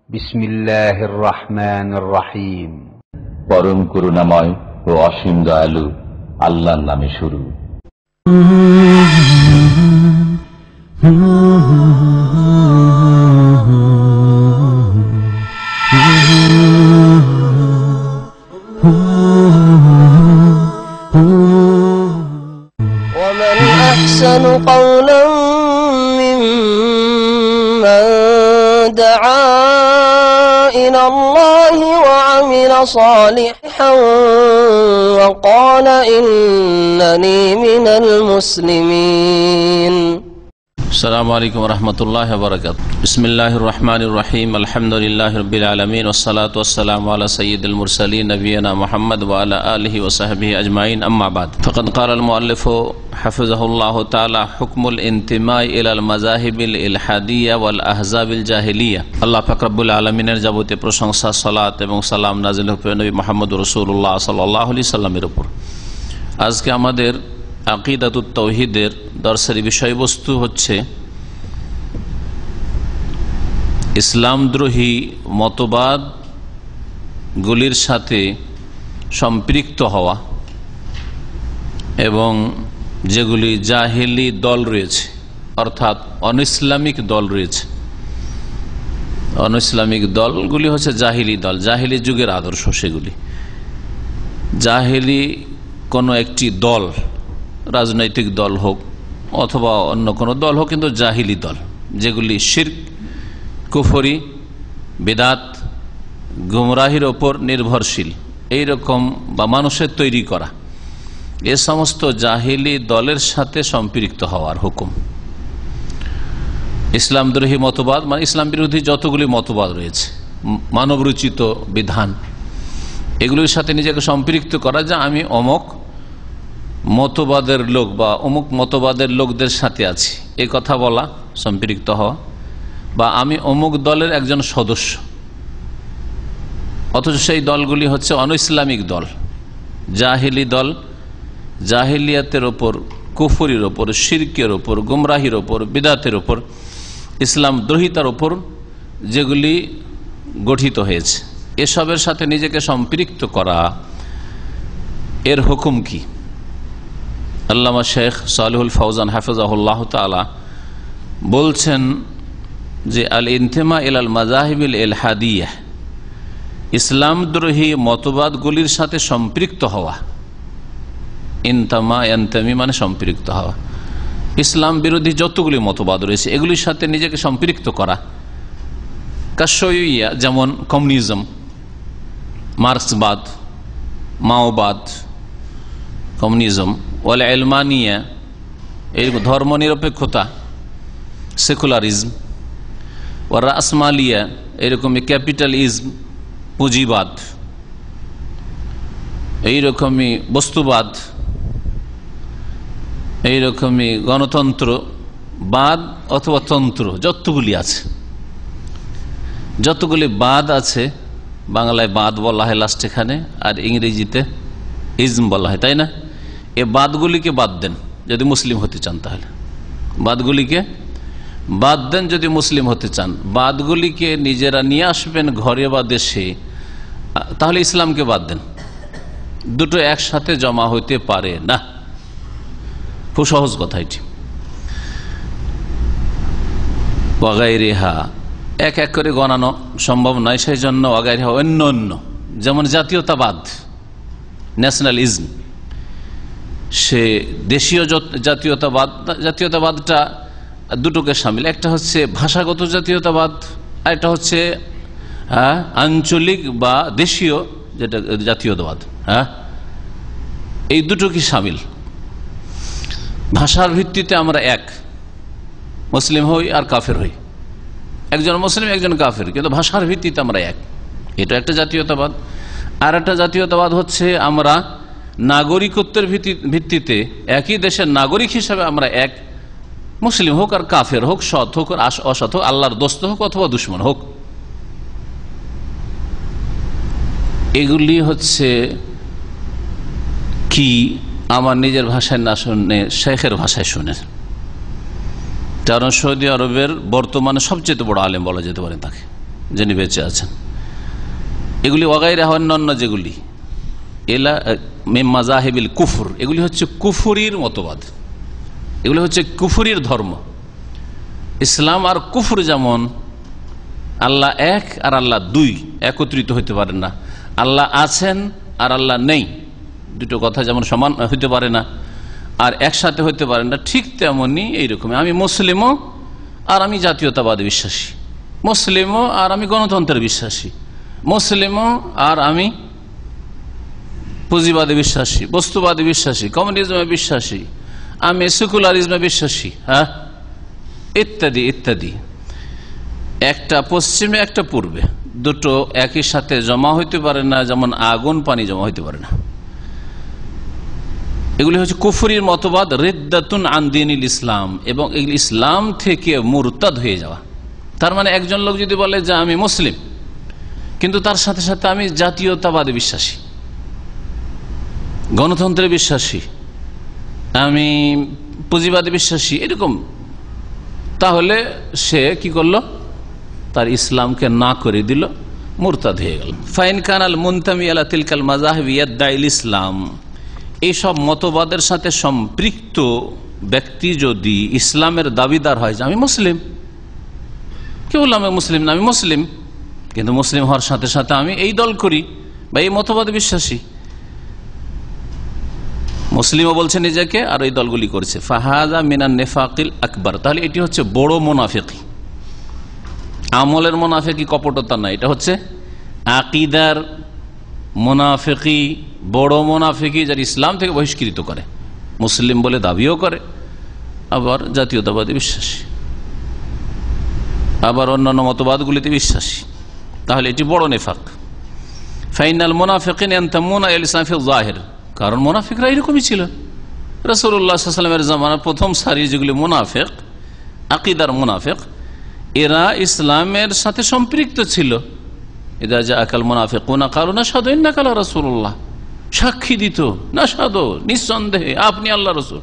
বিসমিল্লাহির রহমানির রহিম। পরম করুণাময় ও অসীম দয়ালু আল্লাহর নামে শুরু। ومن أحسن قولا ممن دعا إلى الله وعمل صالحا وقال إنني من المسلمين. السلام عليكم ورحمة الله وبركاته. بسم الله الرحمن الرحيم. الحمد لله رب العالمين والصلاة والسلام على سيد المرسلين نبينا محمد وعلى آله وصحبه أجمعين. أما بعد فقد قال المؤلف حفظه الله تعالى حكم الانتماء إلى المذاهب الإلحادية والأحزاب الجاهلية. الله পাক রব্বুল আলামিনের যাবতীয় প্রশংসা, সালাত এবং সালাম নাযিল হোক নবী মুহাম্মদ রাসূলুল্লাহ সাল্লাল্লাহু আলাইহি সাল্লামের উপর। আজকে আমাদের আকিদাতুত তাওহীদের দর্শের বিষয়বস্তু হচ্ছে ইসলামদ্রোহী মতবাদগুলির সাথে সম্পৃক্ত হওয়া এবং যেগুলি জাহেলি দল রয়েছে, অর্থাৎ অনইসলামিক দল রয়েছে। অনইসলামিক দলগুলি হচ্ছে জাহিলি দল, জাহিলি যুগের আদর্শ। সেগুলি জাহেলি কোনো একটি দল, রাজনৈতিক দল হোক অথবা অন্য কোনো দল হোক, কিন্তু জাহিলি দল যেগুলি শিরক, কুফরি, বিদাত, গুমরাহির ওপর নির্ভরশীল, এইরকম বা মানুষের তৈরি করা এ সমস্ত জাহিলি দলের সাথে সম্পৃক্ত হওয়ার হুকুম। ইসলামদ্রোহী মতবাদ মানে ইসলাম বিরোধী যতগুলি মতবাদ রয়েছে, মানবরচিত বিধান, এগুলির সাথে নিজেকে সম্পৃক্ত করা, যা আমি অমুক মতবাদের লোক বা অমুক মতবাদের লোকদের সাথে আছি, এই কথা বলা সম্পৃক্ত হওয়া, বা আমি অমুক দলের একজন সদস্য, অথচ সেই দলগুলি হচ্ছে অনইসলামিক দল, জাহিলি দল, জাহিলিয়াতের ওপর, কুফরির ওপর, শিরকের ওপর, গুমরাহির ওপর, বিদাতের ওপর, ইসলাম দ্রোহিতার ওপর যেগুলি গঠিত হয়েছে, এসবের সাথে নিজেকে সম্পৃক্ত করা, এর হুকুম কি? আল্লামা শেখ সালেহুল ফৌজান হাফিজাহুল্লাহ তাআলা বলছেন যে আল ইনতিমা ইলাল মাযাহিবিল ইলহাদিয়াহ, ইসলামদ্রোহী মতবাদগুলির সাথে সম্পৃক্ত হওয়া। ইনতামা ইয়ানতামি মানে সম্পৃক্ত হওয়া। ইসলাম বিরোধী যতগুলি মতবাদ রয়েছে এগুলির সাথে নিজেকে সম্পৃক্ত করা। কাশইয়া যেমন কমিউনিজম, মার্ক্সবাদ, মাওবাদ, কমিউনিজম, ওয়াল এলমানিয়া এই ধর্মনিরপেক্ষতা, সেকুলারিজম, ও রাসমালিয়া এইরকমই ক্যাপিটালিজম, পুঁজিবাদ, এইরকমই বস্তুবাদ, এইরকমই গণতন্ত্রবাদ অথবা তন্ত্র, যতগুলি আছে, যতগুলি বাদ আছে, বাংলায় বাদ বলা হয় লাস্ট এখানে, আর ইংরেজিতে ইজম বলা হয়, তাই না? এ বাদগুলিকে বাদ দেন যদি মুসলিম হতে চান, তাহলে বাদগুলিকে বাদ দেন যদি মুসলিম হতে চান। বাদগুলিকে নিজেরা নিয়ে আসবেন ঘরে বা দেশে, তাহলে ইসলামকে বাদ দেন। দুটো একসাথে জমা হইতে পারে না। খুব সহজ কথা এটি। ওয়াগাইরিহা এক এক করে গণানো সম্ভব নয়, সেই জন্য ওয়াগাইরিহা অন্য অন্য, যেমন জাতীয়তাবাদ, ন্যাশনালিজম, সে দেশীয় জাতীয়তাবাদ। জাতীয়তাবাদটা দুটোকে সামিল, একটা হচ্ছে ভাষাগত জাতীয়তাবাদ, আর একটা হচ্ছে আঞ্চলিক বা দেশীয় যেটা জাতীয়তাবাদ। এই দুটো কি সামিল? ভাষার ভিত্তিতে আমরা এক, মুসলিম হই আর কাফের হই, একজন মুসলিম একজন কাফের, কিন্তু ভাষার ভিত্তিতে আমরা এক, এটা একটা জাতীয়তাবাদ। আর একটা জাতীয়তাবাদ হচ্ছে আমরা নাগরিকত্বের ভিত্তিতে একই দেশের নাগরিক হিসাবে আমরা এক, মুসলিম হোক আর কাফের হোক, সৎ হোক আর অসৎ হোক, আল্লাহর দোস্ত হোক অথবা দুশ্মন হোক। এগুলি হচ্ছে কি আমার নিজের ভাষায় না শুনে শেখের ভাষায় শুনে, কারণ সৌদি আরবের বর্তমানে সবচেয়ে বড় আলেম বলা যেতে পারে তাকে, যিনি বেঁচে আছেন। এগুলি ওয়াগাইরা অন্যান্য যেগুলি এলা মাযাহিবিল কুফর, এগুলি হচ্ছে কুফরির মতবাদ, এগুলি হচ্ছে কুফরির ধর্ম। ইসলাম আর কুফর যেমন আল্লাহ এক আর আল্লাহ দুই, একত্রিত হইতে পারে না। আল্লাহ আছেন আর আল্লাহ নেই, দুটো কথা যেমন সমান হইতে পারে না আর একসাথে হইতে পারে না, ঠিক তেমনি এইরকম আমি মুসলিমও আর আমি জাতীয়তাবাদে বিশ্বাসী, মুসলিমও আর আমি গণতন্ত্রের বিশ্বাসী, মুসলিমও আর আমি পুঁজিবাদে বিশ্বাসী, বস্তুবাদে বিশ্বাসী, কমিউনিজমে বিশ্বাসী, আমি সেকুলারিজমে বিশ্বাসী, হ্যাঁ, ইত্যাদি ইত্যাদি। একটা পশ্চিমে একটা পূর্বে, দুটো একই সাথে জমা হইতে পারে না, যেমন আগুন পানি জমা হইতে পারে না। এগুলি হচ্ছে কুফরির মতবাদ, রিদ্দাতুন আন দীনিল ইসলাম, এবং এগুলি ইসলাম থেকে মুরতাদ হয়ে যাওয়া। তার মানে একজন লোক যদি বলে যে আমি মুসলিম, কিন্তু তার সাথে সাথে আমি জাতীয়তাবাদে বিশ্বাসী, গণতন্ত্রে বিশ্বাসী, আমি পুঁজিবাদে বিশ্বাসী, এরকম, তাহলে সে কি করলো? তার ইসলামকে না করে দিল, মুরতাদ হয়ে গেল। ফাইন কানাল মুনতামি আলা তিলকাল মাযাহিব ইয়াদদাইল ইসলাম, এইসব মতবাদের সাথে সম্পৃক্ত ব্যক্তি যদি ইসলামের দাবিদার হয় যে আমি মুসলিম, কে বললাম আমি মুসলিম না, আমি মুসলিম, কিন্তু মুসলিম হওয়ার সাথে সাথে আমি এই দল করি বা এই মতবাদে বিশ্বাসী, মুসলিমও বলছে নিজেকে আর এই দলগুলি করছে, ফাহাযা মিনান নিফাকিল আকবার, তাহলে এটি হচ্ছে বড় মুনাফিকি। আমলের মুনাফিকি, কপটতা না, এটা হচ্ছে আকীদার মুনাফিকি, বড় মুনাফিকি, যারা ইসলাম থেকে বহিষ্কৃত করে, মুসলিম বলে দাবিও করে, আবার জাতীয়তাবাদী বিশ্বাসী, আবার অন্যান্য মতবাদগুলিতে বিশ্বাসী, তাহলে এটি বড় নিফাক। ফাইনাল মুনাফিকিন ইয়ানতামুনা ইলা ইসলাম ফিল যাহির, কারণ মুনাফিকরা এরকমই ছিল। রাসূলুল্লাহ সাল্লাল্লাহু আলাইহি ওয়াসাল্লামের জামানার প্রথম সারি যেগুলি মুনাফিক, আকীদার মুনাফিক, এরা ইসলামের সাথে সম্পৃক্ত ছিল। ইযা জাআকাল মুনাফিকুনা ক্বালু নাশহাদু ইন্নাকা লা রাসূলুল্লাহ, সাক্ষী দিত, নাশহাদু, নিঃসন্দেহে আপনি আল্লাহ রাসূল।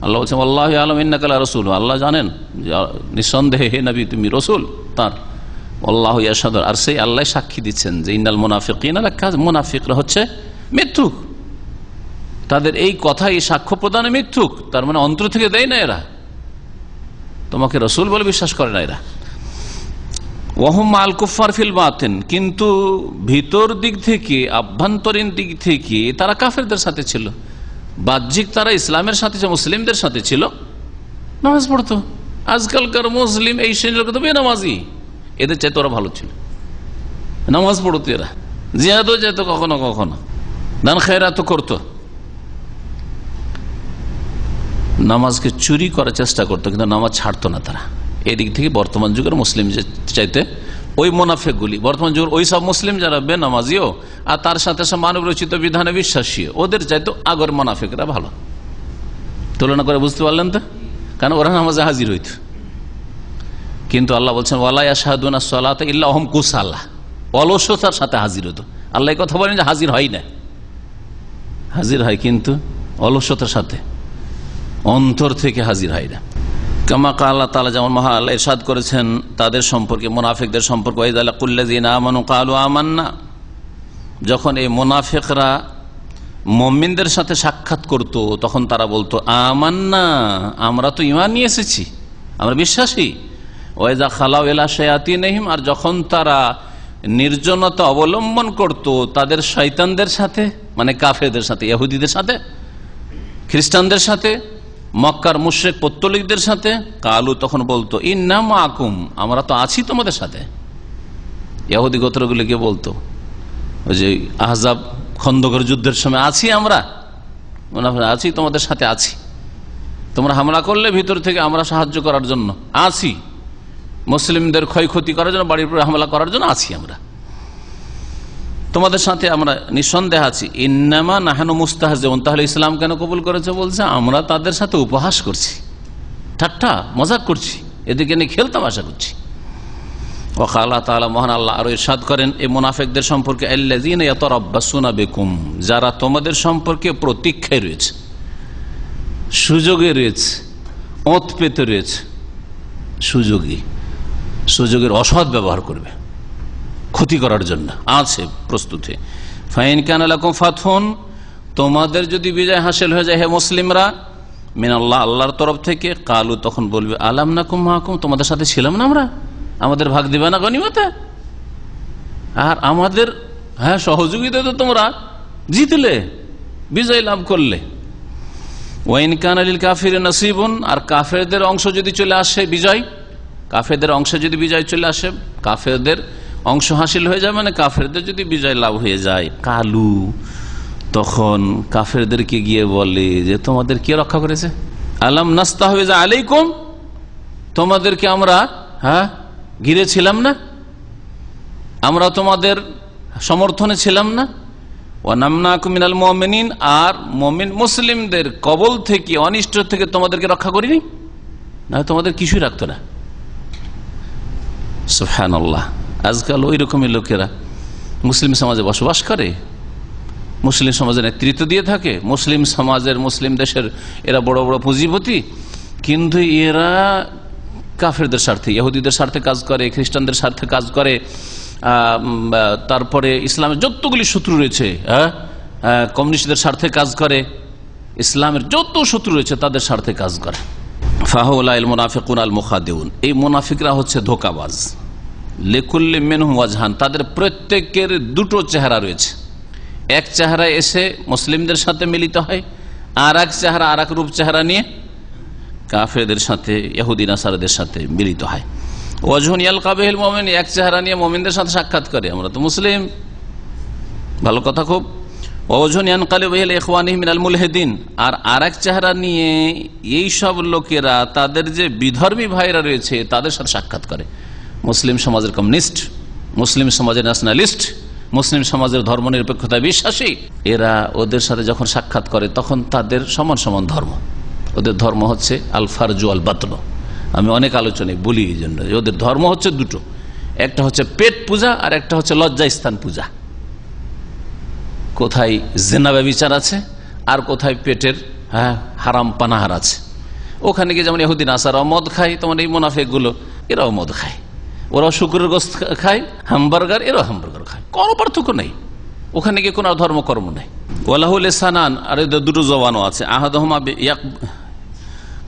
আল্লাহ বলছেন আল্লাহু ইয়ালামু ইন্নাকা লা রাসূল, আল্লাহ জানেন নিঃসন্দেহে হে নবী তুমি রাসূল তার। আল্লাহু ইয়াশহাদু, আর সেই আল্লাহ সাক্ষী দিচ্ছেন যে ইন্নাল মুনাফিকিনা লাকায, মুনাফিকরা হচ্ছে মিথ্যুক, তাদের এই কথা, এই সাক্ষ্য প্রদানে মিথ্যুক। তার মানে অন্তর থেকে দেয় না এরা, তোমাকে রাসূল বলে বিশ্বাস করে না এরা। ওয়াহুম আল কুফার ফিল বাতিন, কিন্তু ভিতর দিক থেকে, আভ্যন্তরীণ দিক থেকে তারা কাফেরদের সাথে ছিল। বাহ্যিক তারা ইসলামের সাথে, মুসলিমদের সাথে ছিল, নামাজ পড়তো। আজকালকার মুসলিম এই শ্রেণীর লোক তো বেনামাজি, এদের চাইতে ওরা ভালো ছিল, নামাজ পড়তো এরা, জিহাদও যেত কখনো কখনো, দান খেয়রাতও করতো, নামাজকে চুরি করার চেষ্টা করতো, কিন্তু নামাজ ছাড়তো না তারা। এদিক থেকে বর্তমান যুগের মুসলিম চাইতে ওই মুনাফিকগুলি, বর্তমান যুগের ওই সব মুসলিম যারা বেনামাজিও আর তার সাথে সাথে মানব রচিত বিধানে বিশ্বাসী, ওদের চাইতে আগের মুনাফিকরা ভালো। তুলনা করে বুঝতে পারলেন তো? কারণ ওরা নামাজে হাজির হইত, কিন্তু আল্লাহ বলছেন ওয়ালা ইয়াশহাদুনা সলাতা ইল্লা হুম কুসালা, অলসতার সাথে হাজির হতো। আল্লাহ কথা বলেন যে হাজির হয় না, হাজির হয় কিন্তু অলসতার সাথে, অন্তর থেকে হাজির হয় না। কামা আল্লাহ তাআলা যেমন মহা আল্লাহ ইরশাদ করেছেন তাদের সম্পর্কে, মুনাফিকদের সম্পর্কে, ওয়াইযা লাকুল্লাযিনা আমানু ক্বালু আমান্না, যখন এই মুনাফিকরা মুমিনদের সাথে সাক্ষাৎ করত তখন তারা বলতো আমান্না, আমরা তো ঈমান নিয়ে এসেছি, আমরা বিশ্বাসী। ওয়াইযা খালাউ ইলা শায়াতিনহিম, আর যখন তারা নির্জনতা অবলম্বন করত তাদের শয়তানদের সাথে, মানে কাফেরদের সাথে, ইহুদিদের সাথে, খ্রিস্টানদের সাথে, মক্কার মুশরিক পৌত্তলিকদের সাথে, কালু তখন বলতো ইন্না মাকুম, আমরা তো আছি তোমাদের সাথে। ইহুদি গোত্রগুলিকে বলতো, ওই যে আহজাব খন্দকের যুদ্ধের সময়, আছি আমরা, আছি তোমাদের সাথে আছি, তোমরা হামলা করলে ভিতর থেকে আমরা সাহায্য করার জন্য আছি, মুসলিমদের ক্ষয়ক্ষতি করার জন্য, বাড়ির উপরে হামলা করার জন্য আছি আমরা, তোমাদের সাথে আমরা নিঃসন্দেহ আছি। ইন্নামা নাহানু মুস্তাহজিউন, তাহলে ইসলাম কেন কবুল করেছে? বলছে আমরা তাদের সাথে উপহাস করছি, ঠাট্টা মজাক করছি, এদিকে নিয়ে খেলতামাশা করছি। ওয়াকালা তাআলা, মহান আল্লাহ আরো ইরশাদ করেন এই মুনাফিকদের সম্পর্কে, আল্লাযীনা ইয়াতারাব্বাসুনা বিকুম, যারা তোমাদের সম্পর্কে প্রতীক্ষায় রয়েছে, সুযোগে রয়েছে, ওঁত পেতে রয়েছে, সুযোগের অসৎ ব্যবহার করবে, ক্ষতি করার জন্য আছে প্রস্তুতি। ফাইন কানা লাকুম ফাতহুন, তোমাদের যদি বিজয় হাসিল হয়ে যায় হে মুসলিমরা, মিনাল্লাহ, আল্লাহর তরফ থেকে, কালু, তখন বলবে আলাম নাকুম মাকুম, তোমাদের সাথে ছিলাম না আমরা, আমাদের ভাগ দিবে না গনিমতে, আর আমাদের সহযোগিতা তো তোমরা জিতলে, বিজয় লাভ করলে। ওয়াইন কানা লিল কাফিরিন নাসিবুন, আর কাফেরদের অংশ যদি চলে আসে বিজয়, কাফেরদের অংশে যদি বিজয় চলে আসে, কাফেরদের অংশ হাসিল হয়ে যায়, মানে কাফেরদের যদি বিজয় লাভ হয়ে যায়, কালু, তখন কাফেরদেরকে গিয়ে বলে যে তোমাদের কে রক্ষা করেছে? আলাম নাস্তাহবিজ আলাইকুম, তোমাদেরকে আমরা ঘিরে ছিলাম না, আমরা তোমাদের সমর্থনে ছিলাম না? ওয়ানামনাকুম মিনাল মুমিনিন, আর মুমিন মুসলিমদের কবল থেকে, অনিষ্ট থেকে তোমাদেরকে রক্ষা করিনি, না তোমাদের কিছুই রাখতো না। সুবহানাল্লাহ। আজকাল ওই রকমের লোকেরা মুসলিম সমাজে বসবাস করে, মুসলিম সমাজের নেতৃত্ব দিয়ে থাকে, মুসলিম সমাজের, মুসলিম দেশের এরা বড় বড় পুঁজিপতি, কিন্তু এরা কাফেরদের স্বার্থে, ইহুদিদের স্বার্থে কাজ করে, খ্রিস্টানদের স্বার্থে কাজ করে, তারপরে ইসলামের যতগুলি শত্রু রয়েছে, কমিউনিস্টদের স্বার্থে কাজ করে, ইসলামের যত শত্রু রয়েছে তাদের স্বার্থে কাজ করে। ফাহুলাইল মুনাফিকুন আল মুখাদিউন, এই মুনাফিকরা হচ্ছে ধোঁকাবাজ। লিকুল্লি মিনহুম ওয়াজহান, তাদের প্রত্যেকের দুটো চেহারা রয়েছে, এক চেহারায় এসে মুসলিমদের সাথে মিলিত হয়, আর এক চেহারা, আর এক রূপ চেহারা নিয়ে কাফেরদের সাথে, ইহুদি নাসারাদের সাথে মিলিত হয়। ওয়াজহুন ইয়ালকা বিহিল মুমিন, এক চেহারা নিয়ে মুমিনদের সাথে সাক্ষাৎ করে, আমরা তো মুসলিম, ভালো কথা খুব। ওয়াজহুন ইয়ানকালিবু বিহিল ইখওয়ানিহি মিনাল মুলহিদিন, আর আরেক চেহারা নিয়ে এই সব লোকেরা তাদের যে বিধর্মী ভাইরা রয়েছে তাদের সাথে সাক্ষাৎ করে, মুসলিম সমাজের কমিউনিস্ট, মুসলিম সমাজের ন্যাশনালিস্ট, মুসলিম সমাজের ধর্মনিরপেক্ষতায় বিশ্বাসী, এরা ওদের সাথে যখন সাক্ষাৎ করে তখন তাদের সমান সমান ধর্ম, ওদের ধর্ম হচ্ছে আল ফারজু আল বাতন। আমি অনেক আলোচনায় বলি এই জন্য, ওদের ধর্ম হচ্ছে দুটো, একটা হচ্ছে পেট পূজা আর একটা হচ্ছে লজ্জা স্থান পূজা। কোথায় জিনা ব্যভিচার আছে আর কোথায় পেটের হারাম পানাহার আছে, ওখানে গিয়ে যেমন ইহুদি নাসারাও মদ খায়, তেমন এই মুনাফিকগুলো এরাও মদ খায়, ওরাও শুকরের গোশত খায়, হামবার্গার, এরাও হামবার্গার খায়, কোনো পার্থক্য নেই, ওখানে গিয়ে কোনো ধর্মকর্ম নেই। ওয়ালাহুল লিসানান, আর এদের দুটো জবানও আছে,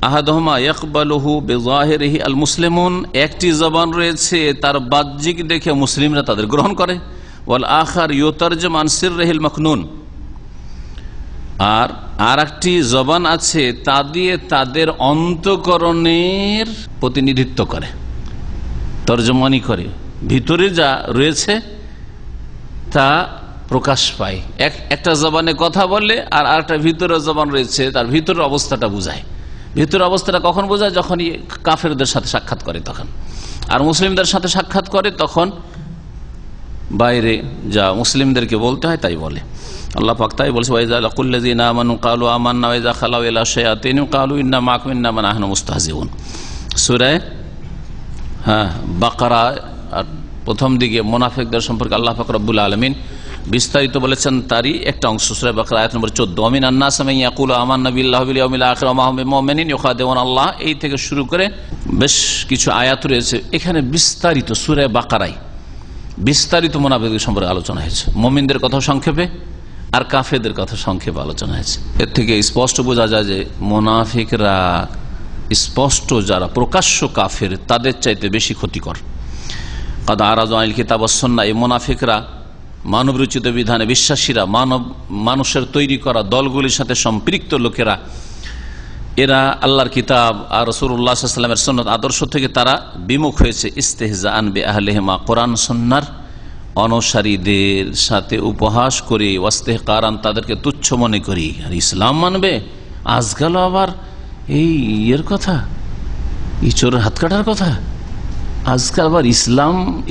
আহাদুহুমা ইয়াকবালুহু বিযাহিরিহি আল মুসলিমুন, একটি জবান রয়েছে তার বাহ্যিক দেখে মুসলিমরা তাদের গ্রহণ করে, ওয়াল আখার ইউতারজাম আন সিররিহিল মাকনুন, আর আরেকটি জবান আছে তা দিয়ে তাদের অন্তঃকরণের প্রতিনিধিত্ব করে, তর্জমানি করে, ভিতরে যা রয়েছে তা প্রকাশ পায়। একটা জবানে কথা বললে আর আরেকটা ভিতরের জবান রয়েছে, তার ভিতরের অবস্থাটা বোঝায়। ভিতরের অবস্থাটা কখন বোঝায়? যখন কাফেরদের সাথে সাক্ষাৎ করে তখন, আর মুসলিমদের সাথে সাক্ষাৎ করে তখন বাইরে যা মুসলিমদেরকে বলতে হয় তাই বলে। আল্লাহ পাক তাই বলছে, ওয়াইযা লাকুল্লাযিনা আমানু ক্বালু আমান্না ওয়াইযা খালাউ ইলা শায়াতিনি ক্বালু ইন্না মাআকুম ইন্নামা নাহনু মুস্তাহজিউন। সূরা বাকারা প্রথম দিকে মুনাফিকদের সম্পর্কে আল্লাহ পাক রব্বুল আলামিন বিস্তারিত বলেছেন, তারই একটা অংশ সূরা বাকারা আয়াত নম্বর 14, ওয়ামিনান নাস মান ইয়াকুলু আমান্না বিল্লাহি ওয়াল ইয়াউমিল আখির ওয়া মা হুম বিমুমিনিন ইউখাদিউনা আল্লাহ, এই থেকে শুরু করে বেশ কিছু আয়াত রয়েছে এখানে বিস্তারিত, সূরা বাকারায় বিস্তারিত মুনাফিকদের সম্পর্কে আলোচনা হয়েছে, মুমিনদের কথা সংক্ষেপে আর কাফেরদের কথা সংক্ষেপে আলোচনা হয়েছে। এর থেকে স্পষ্ট বোঝা যায় যে মুনাফিকরা স্পষ্ট যারা প্রকাশ্য কাফের তাদের চাইতে বেশি ক্ষতিকর। কাদ আরাজু আনিল কিতাব ওয়াস সুন্নাহ, এই মুনাফিকরা মানব রচিত বিধানে বিশ্বাসীরা, মানুষের তৈরি করা দলগুলির সাথে সম্পৃক্ত লোকেরা, এরা আল্লাহর কিতাব আর রাসূলুল্লাহ সাল্লাল্লাহু আলাইহি ওয়াসাল্লামের সুন্নাত আদর্শ থেকে তারা বিমুখ হয়েছে। ইস্তেহজাআন বিআহলিহিমা, কোরআন সুন্নাহর অনুসারীদের সাথে উপহাস করে, ওয়াস্তেহকারান, তাদেরকে তুচ্ছ মনে করি। আর ইসলাম মানবে আজকাল আবার এই ইয়ের কথা, ইচোরের হাত কাটার কথা, আজকাল আবার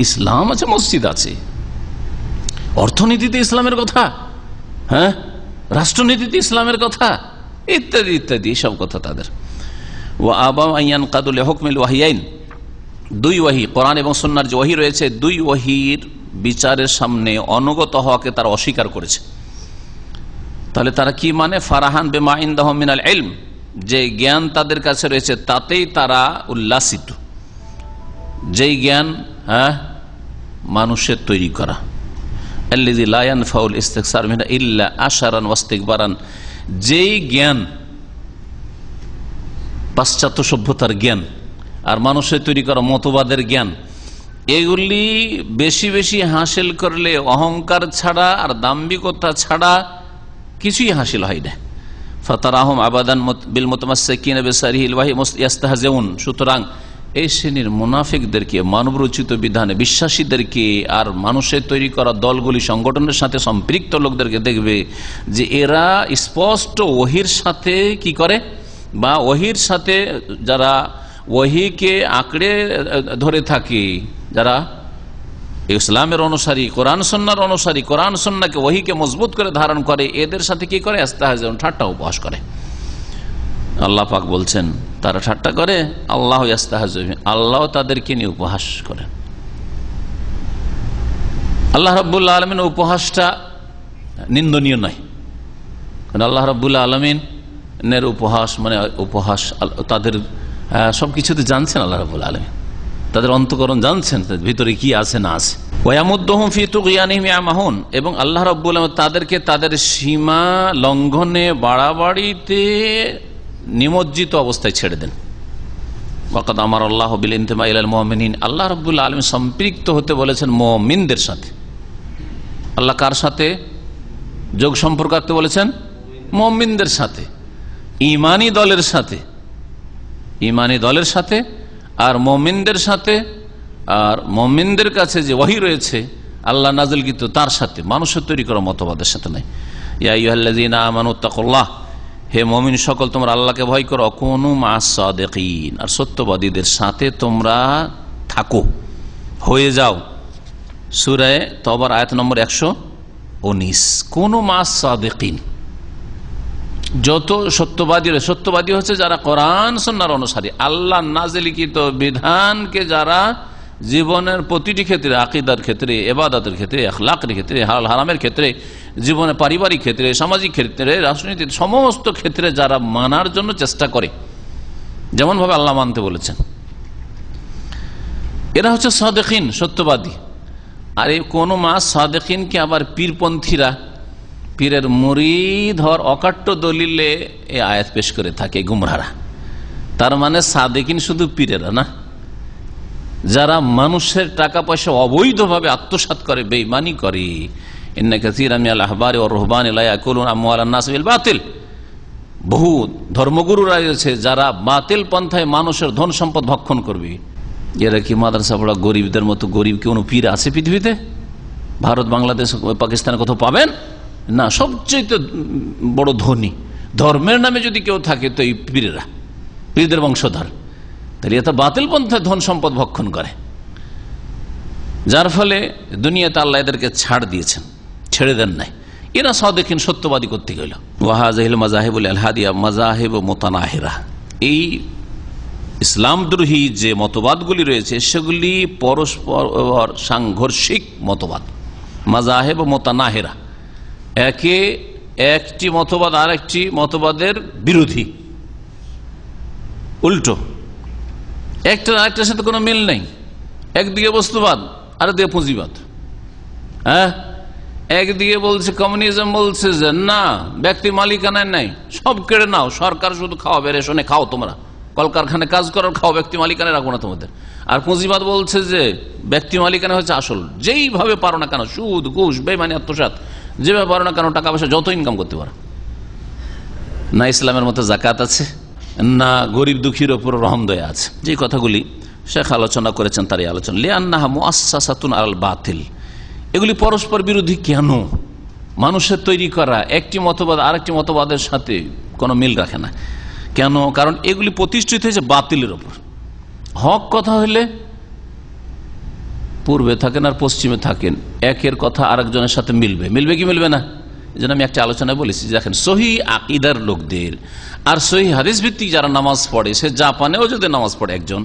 ইসলাম আছে, মসজিদ আছে, অর্থনীতিতে ইসলামের কথা, রাষ্ট্রনীতিতে ইসলামের কথা, ইত্যাদি ইত্যাদি সব কথা তাদের। ওয়া আবাউ আন কাদুল হুকমিল ওয়াহিয়াইন, দুই ওয়াহি, কোরআন এবং সুন্নাহর যে ওয়াহি রয়েছে, দুই ওয়াহির বিচারের সামনে অনুগত হওয়াকে তারা অস্বীকার করেছে। তাহলে তারা কি মানে? ফারাহান বিমা ইনদাহুম মিনাল ইলম, যে জ্ঞান তাদের কাছে রয়েছে তাতেই তারা উল্লাসিত, যেই জ্ঞান মানুষের তৈরি করা, আল্লাযী লা ইয়ানফাউল ইস্তিকসার মিনহু ইল্লা আশারান ওয়াস্তিকবারান, যেই জ্ঞান পাশ্চাত্য সভ্যতার জ্ঞান আর মানুষের তৈরি করা মতবাদের জ্ঞান, এগুলি বেশি বেশি হাসিল করলে অহংকার ছাড়া আর দাম্ভিকতা ছাড়া কিছুই হাসিল হয় না। ফাতারাহুম আবাদান বিল মুতামাসসিকিনা বিসারিহিল ওয়াহি ইয়াস্তাহজিউন, সুতরাং এই শ্রেণীর মুনাফিকদেরকে, মানবরচিত বিধানে বিশ্বাসীদেরকে আর মানুষের তৈরি করা দলগুলি সংগঠনের সাথে সম্পৃক্ত লোকদেরকে দেখবে যে এরা স্পষ্ট ওহির সাথে কি করে, বা ওহির সাথে যারা ওহিকে আঁকড়ে ধরে থাকে, যারা ইসলামের অনুসারী, কোরআন সুন্নাহর অনুসারী, কোরআন সুন্নাহকে ওহিকে মজবুত করে ধারণ করে, এদের সাথে কি করে, ইস্তেহজা, ঠাট্টা উপহাস করে। আল্লাহ পাক বলছেন তারা ঠাট্টা করে, আল্লাহ ইস্তেহজা, আল্লাহ তাদেরকে নিয়ে উপহাস করে। আল্লাহ রাব্বুল আলামিনের উপহাসটা নিন্দনীয় নয়, কারণ আল্লাহ রাব্বুল আলামিনের উপহাস মানে উপহাস, তাদের সবকিছুতে জানছেন আল্লাহ রাব্বুল আলামিন, তাদের অন্তঃকরণ জানছেন, তাদের ভিতরে কি আছে না আছে। ওয়ায়ামুদ্দুহুম ফি তুগয়ানিহিম ইয়ামাহুন, এবং আল্লাহ রাব্বুল আলামিন তাদেরকে তাদের সীমা লঙ্ঘনে, বাড়াবাড়িতে নিমজ্জিত অবস্থায় ছেড়ে দেন। ওয়াকাদ আমার আল্লাহ বিল ইনতিমা ইলাল মুমিনিন, আল্লাহ রাব্বুল আলামিন সম্পৃক্ত হতে বলেছেন মুমিনদের সাথে। আল্লাহ কার সাথে যোগ সম্পর্ক রাখতে বলেছেন? মুমিনদের সাথে, ঈমানী দলের সাথে, ঈমানী দলের সাথে আর মুমিনদের সাথে, আর মুমিনদের কাছে যে ওহী রয়েছে আল্লাহ নাযিলকৃত তার সাথে, মানুষের তৈরি করা মতবাদের সাথে নাই। ইয়া আইয়ুহাল্লাযীনা আমানুত্তাকুল্লাহ, হে মুমিন সকল তোমরা আল্লাহকে ভয় করো, কুনু মা'আস সাদিকিন, আর সত্যবাদীদের সাথে তোমরা থাকো, হয়ে যাও। সূরা তওবার আয়াত নম্বর 119, কুনু মা'আস সাদিকিন, যত সত্যবাদী হচ্ছে যারা কোরআন সুন্নাহর অনুসারী, আল্লাহ নাযিলকৃত বিধানকে যারা জীবনের প্রতিটি ক্ষেত্রে, আকীদার ক্ষেত্রে, ইবাদতের ক্ষেত্রে, আখলাকের ক্ষেত্রে, হালাল হারামের ক্ষেত্রে, জীবনে পারিবারিক ক্ষেত্রে, সামাজিক ক্ষেত্রে, রাজনীতির সমস্ত ক্ষেত্রে যারা মানার জন্য চেষ্টা করে, যেমন ভাবে আল্লাহ মানতে বলেছেন, এরা হচ্ছে সাদিকিন, সত্যবাদী। আর এই কোন মা'আস সাদিকিনকে আবার পীরপন্থীরা, পীরের মুরিদ হওয়ার অকাট্য দলিলে এই আয়াত পেশ করে থাকে গুমরাহরা। তার মানে সাদিকিন শুধু পীরেরা না, যারা মানুষের টাকা পয়সা অবৈধভাবে আত্মসাৎ করে, বেঈমানি করে। ইন্না কাসীরাম মিনাল আহবারি ওয়ার রুহবানি লা ইয়াকুলুনা আমওয়ালান নাস বিল বাতিল, বহু ধর্মগুরুরা রয়েছে যারা বাতিল পন্থায় মানুষের ধন সম্পদ ভক্ষণ করবে। এরা কি মাদ্রাসা পড়া গরিবদের মতো গরিব কোনো পীর আছে পৃথিবীতে? ভারত, বাংলাদেশ, পাকিস্তানে কোথাও পাবেন না। সবচেয়ে বড় ধনী ধর্মের নামে যদি কেউ থাকে তো এই পীরেরা, পীরদের বংশধর। তাহলে এত বাতিল পন্থায় ধন সম্পদ ভক্ষণ করে, যার ফলে দুনিয়াতে আল্লাহ এদেরকে ছাড় দিয়েছেন, ছেড়ে দেন নাই। এরা সাদিকিন, সত্যবাদী করতে গেল। ওয়াহাজিল মাযাহিবুল আলহাদিয়া মাযাহিব মুতানাহিরা, এই ইসলামদ্রোহী যে মতবাদগুলি রয়েছে সেগুলি পরস্পর সাংঘর্ষিক মতবাদ, মাযাহিব মুতানাহিরা, একটি মতবাদ আর একটি মতবাদের বিরোধী, উল্টো, একটা আরেকটার সাথে কোনো মিল নেই। একদিকে বস্তুবাদ, আরেকদিকে পুঁজিবাদ। হ্যাঁ, একদিকে বলছে কমিউনিজম, বলছে যে না, ব্যক্তি মালিকানায় নাই, সব কেড়ে নাও, সরকার শুধু খাওয়াবে, রেশনে খাও, তোমরা কলকারখানায় কাজ করার খাও, ব্যক্তি মালিকানায় রাখবো না তোমাদের। আর পুঁজিবাদ বলছে যে ব্যক্তি মালিকানা হচ্ছে আসল, যেইভাবে পারো না কেন, সুদ, ঘুষ, বেইমানি, আত্মসাৎ, যেভাবে পারো না কেন, টাকা পয়সা যত ইনকাম করতে পারো। না ইসলামের মতো জাকাত আছে, না গরিব দুঃখীর ওপর রহম দয়া আছে। যে কথাগুলি শেখ আলোচনা করেছেন তার এই আলোচনা, লিআন্নাহা মুআসসাসাতুন আলাল বাতিল, এগুলি পরস্পর বিরোধী। কেন? মানুষের তৈরি করা একটি মতবাদ আরেকটি মতবাদের সাথে কোনো মিল রাখে না। কেন? কারণ এগুলি প্রতিষ্ঠিত হয়েছে বাতিলের ওপর। হক কথা হলে পূর্বে থাকেন আর পশ্চিমে থাকেন, একের কথা আরেকজনের সাথে মিলবে, মিলবে কি মিলবে না? এই জন্য আমি একটা আলোচনায় বলেছি, দেখেন সহি আকীদার লোকদের আর সহি হাদিস ভিত্তিক যারা নামাজ পড়ে, সে জাপানেও যদি নামাজ পড়ে একজন,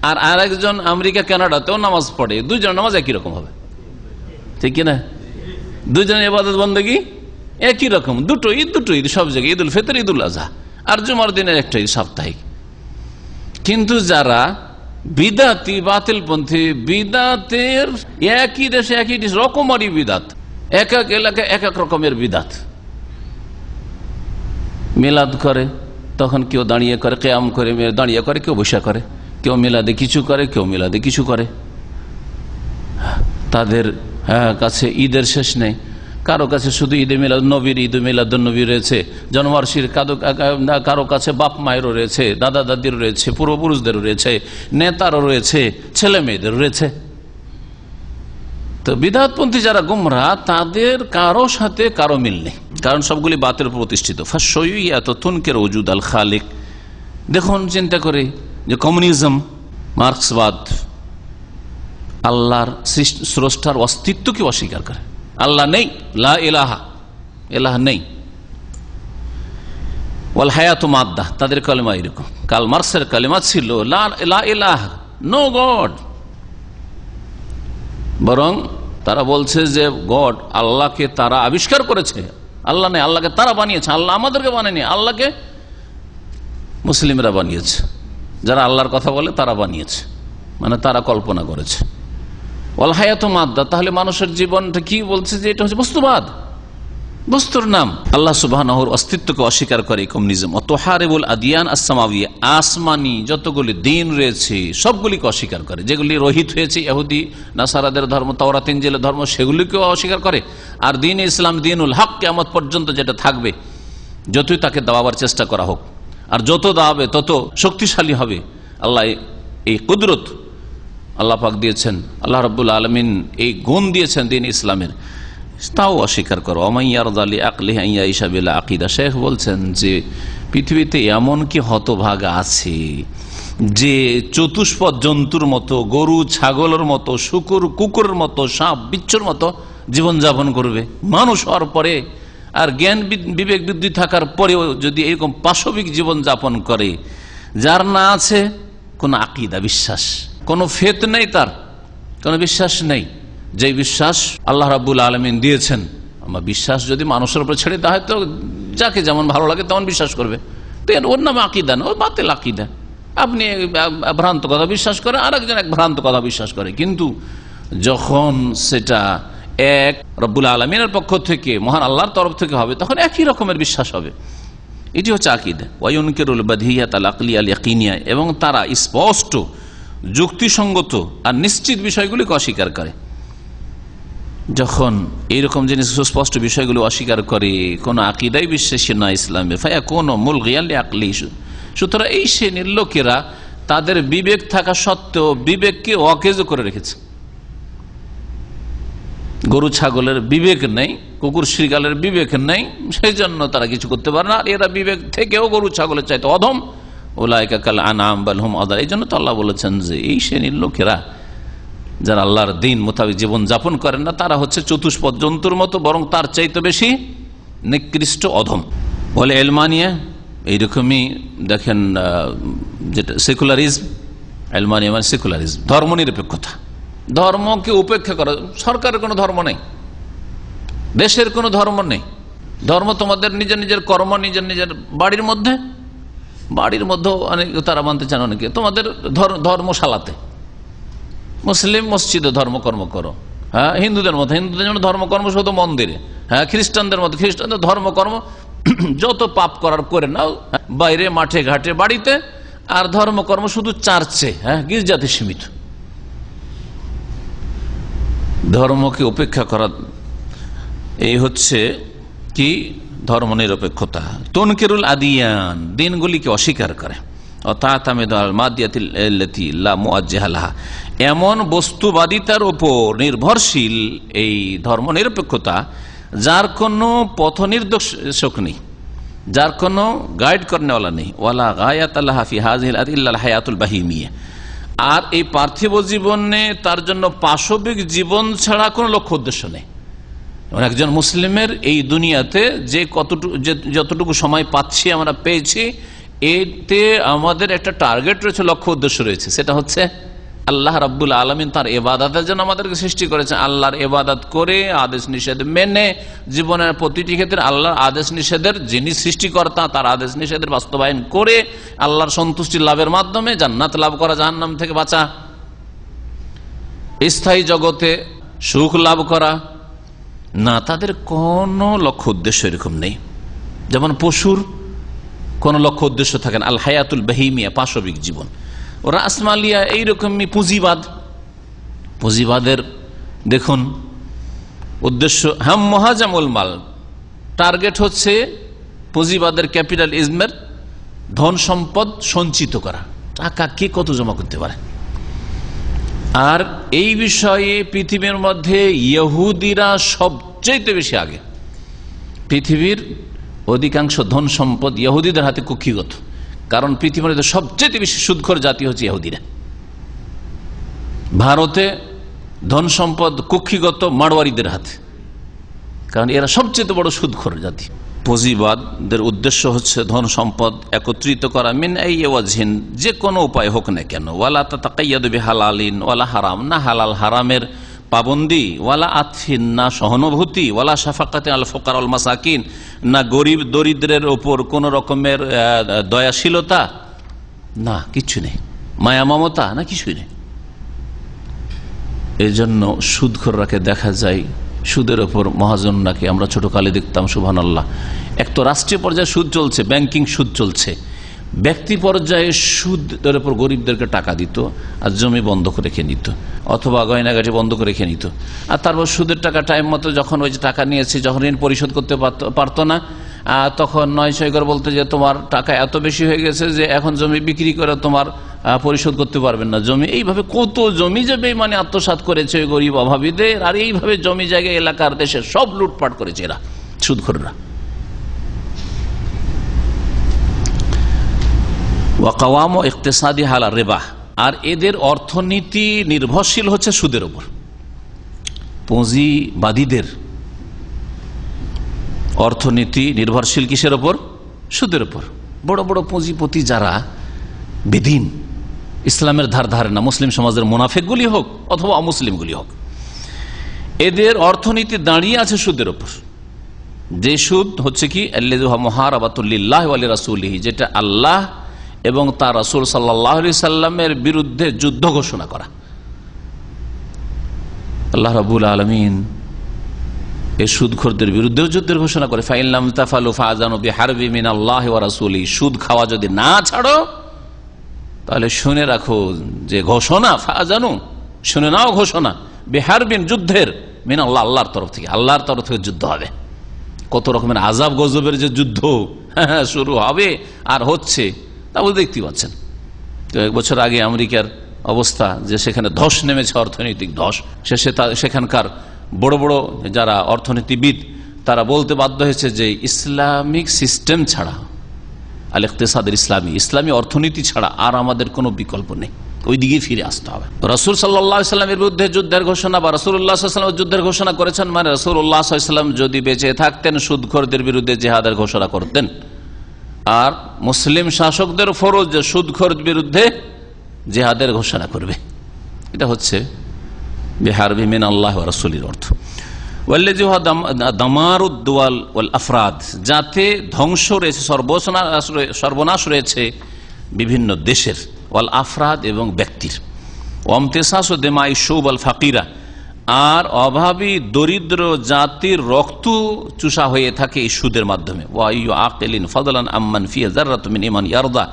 আর আরেকজন আমেরিকা কানাডাতেও নামাজ পড়ে, দুইজনের নামাজ একই রকম হবে, ঠিক কিনা? দুইজনের ইবাদত বন্দেগী একই রকম, দুটো ঈদ সব জায়গায়, ঈদুল ফিতর, ঈদুল আজহা, আর জুমার দিনের একটা ঈদ সাপ্তাহিক। কিন্তু যারা বিদাতি বাতিলপন্থী বিদাতের একই দেশে একই রকমারি বিদাত, এক এক এলাকায় এক এক রকমের বিদাত। মিলাদ করে তখন কেউ দাঁড়িয়ে করে, কিয়াম করে দাঁড়িয়ে করে, কেউ বসে করে, কেউ মিলাদে কিছু করে, কেউ মিলাদে কিছু করে। তাদের কাছে ঈদের শেষ নেই, কারো কাছে শুধু ঈদে মিলাদ নবীর ঈদ মিলাদুন্নবী রয়েছে, জন্মবার্ষিকীর, কারো কাছে বাপ মায়েরও রয়েছে, দাদা দাদিরও রয়েছে, পূর্বপুরুষদেরও রয়েছে, নেতারও রয়েছে, ছেলে মেয়েদের রয়েছে। তো বিদআতপন্থী যারা গুমরাহ তাদের কারো সাথে কারো মিল নেই, কারণ সবগুলি বাতের প্রতিষ্ঠিত। তুনকির ওজুদ আল খালিক। দেখুন চিন্তা করে যে কমিউনিজম, মার্ক্সবাদ আল্লাহর স্রষ্টার অস্তিত্বকে অস্বীকার করে, আল্লাহ নেই, লা ইলাহা, ইলাহ নেই। ওয়াল হায়াতু মাদ্দা, তাদের কালেমা এরকম। কার্ল মার্ক্সের কালেমা ছিল লা ইলাহা, নো গড। বরং তারা বলছে যে গড, আল্লাহকে তারা আবিষ্কার করেছে, আল্লাহ নেই, আল্লাহকে তারা বানিয়েছে, আল্লাহ আমাদেরকে বানায়নি, আল্লাহকে মুসলিমরা বানিয়েছে। যারা আল্লাহর কথা বলে তারা বানিয়েছে, মানে তারা কল্পনা করেছে। ওয়াল হায়াতু মাদ্দা, তাহলে মানুষের জীবনটা কি বলছে যে এটা হচ্ছে বস্তুবাদ, বস্তুর নাম। আল্লাহ সুবহানাহুর অস্তিত্বকে অস্বীকার করে কমিউনিজম। অতহারিবুল আদিয়ান আসমাওয়িয়া, আসমানি যতগুলি দিন রয়েছে সবগুলিকে অস্বীকার করে, যেগুলি রহিত হয়েছে ইহুদি নাসারাদের ধর্ম, তাওরাত ইনজিলের ধর্ম, সেগুলিকেও অস্বীকার করে। আর দিন ইসলাম, দিনুল হক, কিয়ামত পর্যন্ত যেটা থাকবে, যতই তাকে দাওয়াবার চেষ্টা করা হোক, আর যত দাওয়াবে তত শক্তিশালী হবে। আল্লাহ এই কুদরত আল্লাহ পাক দিয়েছেন, আল্লাহ রাব্বুল আলামিন এই গুণ দিয়েছেন দিন ইসলামের, তাও অস্বীকার করো। অমাইয়ারদালি আকলি আইয়া ইসাবিল্লা আকিদা। শেখ বলছেন যে পৃথিবীতে এমন কি হতভাগা আছে যে চতুষ্পদ জন্তুর মতো, গরু ছাগলের মতো, শুকুর কুকুরের মতো, সাপ বিচ্ছুর মতো জীবনযাপন করবে মানুষ হওয়ার পরে, আর জ্ঞান বিবেক বুদ্ধি থাকার পরেও যদি এরকম পাশবিক জীবন যাপন করে, যার না আছে কোন আকিদা, বিশ্বাস, কোনো ফেত নেই, তার কোনো বিশ্বাস নেই। যে বিশ্বাস আল্লাহ রাব্বুল আলামিন দিয়েছেন, আমার বিশ্বাস যদি মানুষের উপর ছেড়ে দেওয়া হয় তো যাকে যেমন ভালো লাগে তেমন বিশ্বাস করবে, তো ওর নামে আকিদা না, ওর বাতিল আকিদা। আপনি ভ্রান্ত কথা বিশ্বাস করে, আর একজন এক ভ্রান্ত কথা বিশ্বাস করে, কিন্তু যখন সেটা এক রব্বুল আলামিনের পক্ষ থেকে, মহান আল্লাহর তরফ থেকে হবে, তখন একই রকমের বিশ্বাস হবে। এটি হচ্ছে আকিদা। ওয়ায়ুনকিরুল বাদিহিয়াত আল আকলিয়া আল ইয়াকিনিয়া, এবং তারা স্পষ্ট যুক্তিসঙ্গত আর নিশ্চিত বিষয়গুলিকে অস্বীকার করে। যখন এইরকম জিনিস সুস্পষ্ট বিষয়গুলো অস্বীকার করে, কোন আকিদাই বিশ্বাসী না ইসলামে, ফায়া কোন মূল গিয়ালি আকলি, সুতরাং এই শ্রেণীর লোকেরা তাদের বিবেক থাকা সত্ত্বেও বিবেককে অকেজ করে রেখেছে। গরু ছাগলের বিবেক নেই, কুকুর শৃগালের বিবেক নেই, সেই জন্য তারা কিছু করতে পারে না। আর এরা বিবেক থেকেও গরু ছাগলের চাইতে অধম। উলাইকা কাল আনআম বাল হুম আদাল। এই জন্য তো আল্লাহ বলেছেন যে এই শ্রেণীর লোকেরা যারা আল্লাহর দিন মোতাবেক জীবন যাপন করেন না, তারা হচ্ছে চতুষ্পদ জন্তুর মতো, বরং তার চাইতে বেশি নিকৃষ্ট, অধম। বলে এলমানিয়া এইরকমই দেখেন, যেটা সেকুলারিজম, এলমানিয়া মানে সেকুলারিজম, ধর্মনিরপেক্ষতা, ধর্মকে উপেক্ষা করা। সরকারের কোনো ধর্ম নেই, দেশের কোনো ধর্ম নেই, ধর্ম তোমাদের নিজের নিজের কর্ম, নিজের নিজের বাড়ির মধ্যে, বাড়ির মধ্যেও অনেক তারা মানতে চান, অনেকে তোমাদের ধর্মশালাতে, মুসলিম মসজিদে ধর্মকর্ম করো, হ্যাঁ, হিন্দুদের মতো হিন্দুদের জন্য ধর্মকর্ম শুধু মন্দিরে, হ্যাঁ, খ্রিস্টানদের মতো খ্রিস্টানদের ধর্মকর্ম যত পাপ করার করে নাও বাইরে, মাঠে ঘাটে, বাড়িতে, আর ধর্মকর্ম শুধু চার্চে, হ্যাঁ, গির্জাতে সীমিত। ধর্মকে উপেক্ষা করা, এই হচ্ছে কি ধর্মনিরপেক্ষতা। তনকিরুল আদিয়ান, দিনগুলিকে অস্বীকার করে। এমন বস্তুবাদিতার উপর নির্ভরশীল এই ধর্ম নিরপেক্ষতা যার কোনো পথ নির্দেশক নেই, যার কোনো গাইড করনেওয়ালা নেই। ওয়ালা গায়াত আল্লাহ ফি হাযিহিল ইল্লাল হায়াতুল বাহিমিয়া। আর এই পার্থিব জীবনে তার জন্য পাশবিক জীবন ছাড়া কোনো লক্ষ্য উদ্দেশ্য নেই। একজন মুসলিমের এই দুনিয়াতে যতটুকু সময় পাচ্ছি, আমরা পেয়েছি, এতে আমাদের একটা টার্গেট রয়েছে, লক্ষ্য উদ্দেশ্য রয়েছে, সেটা হচ্ছে আল্লাহ রাব্বুল আলামিন তার ইবাদতের জন্য আমাদেরকে সৃষ্টি করেছেন। আল্লাহর ইবাদত করে আদেশ নিষেধ মেনে জীবনের প্রতিটি ক্ষেত্রে আল্লাহর আদেশ নিষেধের যিনি সৃষ্টিকর্তা তার আদেশ নিষেধের বাস্তবায়ন করে আল্লাহর সন্তুষ্টি লাভের মাধ্যমে জান্নাত লাভ করা, জাহান্নাম থেকে বাঁচা, স্থায়ী জগতে সুখ লাভ করা, না তাদের কোনো লক্ষ্য উদ্দেশ্য এরকম নেই। যেমন পশুর কোন লক্ষ্য উদ্দেশ্য থাকে না, আল হায়াতুল বাহিমিয়া, পাশবিক জীবন। ওরা আসমালিয়া এইরকমই পুঁজিবাদের দেখুন উদ্দেশ্য হাম মহাজামুল মাল, টার্গেট হচ্ছে পুঁজিবাদের ক্যাপিটালিজমের ধন সম্পদ সঞ্চিত করা, টাকা কে কত জমা করতে পারে। আর এই বিষয়ে পৃথিবীর মধ্যে ইহুদিরা সবচেয়ে বেশি আগে। পৃথিবীর অধিকাংশ ধন সম্পদ ইহুদিদের হাতে কুক্ষিগত, কারণ পৃথিবীর মধ্যে সবচেয়ে বেশি সুদখোর জাতি হচ্ছে ইহুদিরা। ভারতে ধন সম্পদ কুক্ষিগত মারওয়ারিদের হাতে, কারণ এরা সবচেয়ে বড় সুদখোর জাতি। পুঁজিবাদের উদ্দেশ্য হচ্ছে ধন সম্পদ একত্রিত করা, মিন আই ওয়াজহিন, যে কোনো উপায় হোক না কেন, ওয়ালা তাতাকাইয়াদু বিহালালিন ওয়ালা হারাম, না হালাল হারামের পাবন্দি, ওয়ালা আতফিন, না সহানুভূতি, ওয়ালা শাফাকাতে আল ফুকারা ওয়াল মাসাকিন, না গরিব দরিদ্রের ওপর কোন রকমের দয়াশীলতা, না কিছু নেই, মায়া মমতা, না কিছুই নেই। এই জন্য সুদখোররাকে দেখা যায়, সুদের ওপর মহাজনরাকে আমরা ছোটকালে দেখতাম, সুবহানাল্লাহ। এক তো রাষ্ট্রীয় পর্যায়ে সুদ চলছে, ব্যাংকিং সুদ চলছে, ব্যক্তি পর্যায়ে সুদের উপর গরিবদেরকে টাকা দিত আর জমি বন্ধক রেখে নিত, অথবা গয়নাগাটি বন্ধক রেখে নিত। আর তারপর সুদের টাকা টাইম মতো যখন ওই যে টাকা নিয়েছে, যখন ঋণ পরিশোধ করতে পারতো না, তখন 9 করে বলতো যে তোমার টাকা এত বেশি হয়ে গেছে যে এখন জমি বিক্রি করে তোমার পরিশোধ করতে পারবেন না জমি। এইভাবে কত জমি যে বেঈমানি আত্মসাৎ করেছে গরিব অভাবীদের, আর এইভাবে জমি জায়গা এলাকার দেশে সব লুটপাট করেছে এরা সুদখোররা। ওয়াকাওয়াম ইকতিসাদি হালা রিবাহ, আর এদের অর্থনীতি নির্ভরশীল হচ্ছে সুদের উপর। পুঁজিবাদীদের অর্থনীতি নির্ভরশীল কিসের উপর? সুদের উপর। বড় বড় পুঁজিপতি যারা বেদিন, ইসলামের ধার ধারে না, মুসলিম সমাজের মুনাফিকগুলি হোক অথবা অমুসলিমগুলি হোক, এদের অর্থনীতি দাঁড়িয়ে আছে সুদের উপর। যে সুদ হচ্ছে কি আল্লাযী মুহারাবাতুল লিল্লাহি ওয়া লিরাসূলিহি, যেটা আল্লাহ এবং তার রাসূল সাল্লাল্লাহু আলাইহি সাল্লামের বিরুদ্ধে যুদ্ধ ঘোষণা করা। আল্লাহ রাব্বুল আলামিন এই সুদখোরদের বিরুদ্ধেও যুদ্ধের ঘোষণা করে, ফাইন লাম তাফালু ফাআযানু বিহারবি মিনাল্লাহি ওয়া রাসূলিহি, সুদ খাওয়া যদি না ছাড়ো তাহলে শুনে রাখো যে ঘোষণা, ফাআযানু শুনে নাও ঘোষণা, বিহারবিন যুদ্ধের, মিনাল্লাহ আল্লাহর তরফ থেকে, আল্লাহর তরফ থেকে যুদ্ধ হবে। কত রকমের আযাব গজবের যে যুদ্ধ শুরু হবে আর হচ্ছে তা বলে দেখতে পাচ্ছেন। তো 1 বছর আগে আমেরিকার অবস্থা, যে সেখানে ধস নেমেছে, অর্থনৈতিক ধস, সেখানকার বড় বড় যারা অর্থনীতিবিদ তারা বলতে বাধ্য হয়েছে যে ইসলামিক সিস্টেম ছাড়া, আল ইকতিসাদের ইসলামী অর্থনীতি ছাড়া আর আমাদের কোনো বিকল্প নেই, ওই দিকে ফিরে আসতে হবে। রাসূল সাল্লাল্লাহু আলাইহি সাল্লামের বিরুদ্ধে যুদ্ধের ঘোষণা বা রাসূলুল্লাহ সাল্লাল্লাহু আলাইহি ওয়াসাল্লাম যুদ্ধের ঘোষণা করেছেন, মানে রাসূলুল্লাহ সাল্লাল্লাহু আলাইহি ওয়াসাল্লাম যদি বেঁচে থাকতেন সুদখোরদের বিরুদ্ধে জিহাদের ঘোষণা করতেন। আর মুসলিম শাসকদের ফরজ যে সুদখোরদের বিরুদ্ধে জিহাদের ঘোষণা করবে। এটা হচ্ছে বিহারবি মিনাল্লাহি ওয়া রাসূলির অর্থ। ওয়াল্লাযী হুয়া দামারুদ দুওয়াল ওয়াল আফরাদ, যাতে ধ্বংস রয়েছে, সর্বনাশ রয়েছে বিভিন্ন দেশের, ওয়াল আফরাদ এবং ব্যক্তির, ওয়ামতিসাসু দিমাই শুব আল ফাকিরা, আর অভাবী দরিদ্র জাতির রক্ত চুষা হয়ে থাকে এই সুদের মাধ্যমে। ওয়াইয়ু আকিলিন ফাদলান আম্মান ফিহি যাররাতুন মিন ঈমান ইয়ারদা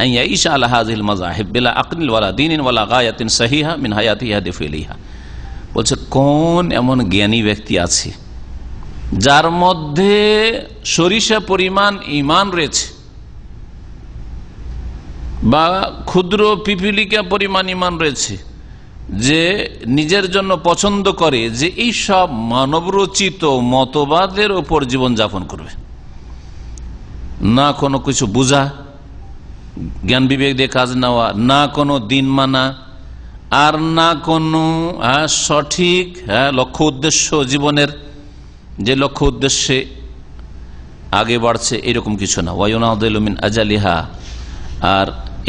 আন ইয়াঈশা আলা হাযিহিল মাযাহিব বিলা আকলিন ওয়ালা দীনিন ওয়ালা গায়াতিন সাহিহা মিন হায়াতিহি ইয়াহদিফু ইলাইহা। বলছে কোন এমন জ্ঞানী ব্যক্তি আছে যার মধ্যে সরিষা পরিমাণ ঈমান রয়েছে বা ক্ষুদ্র পিপিলিকা পরিমাণ ঈমান রয়েছে, যে নিজের জন্য পছন্দ করে যে এই সব মানবরচিত মতবাদের উপর জীবনযাপন করবে, না কোনো কিছু বুঝা, জ্ঞান বিবেক দিয়ে কাজ নেওয়া, না কোনো দিন মানা, আর না কোনো সঠিক লক্ষ্য উদ্দেশ্য, জীবনের যে লক্ষ্য উদ্দেশ্যে আগে বাড়ছে এরকম কিছু না। ওয়ায়ুনাদিলু মিন আজালিহা, আর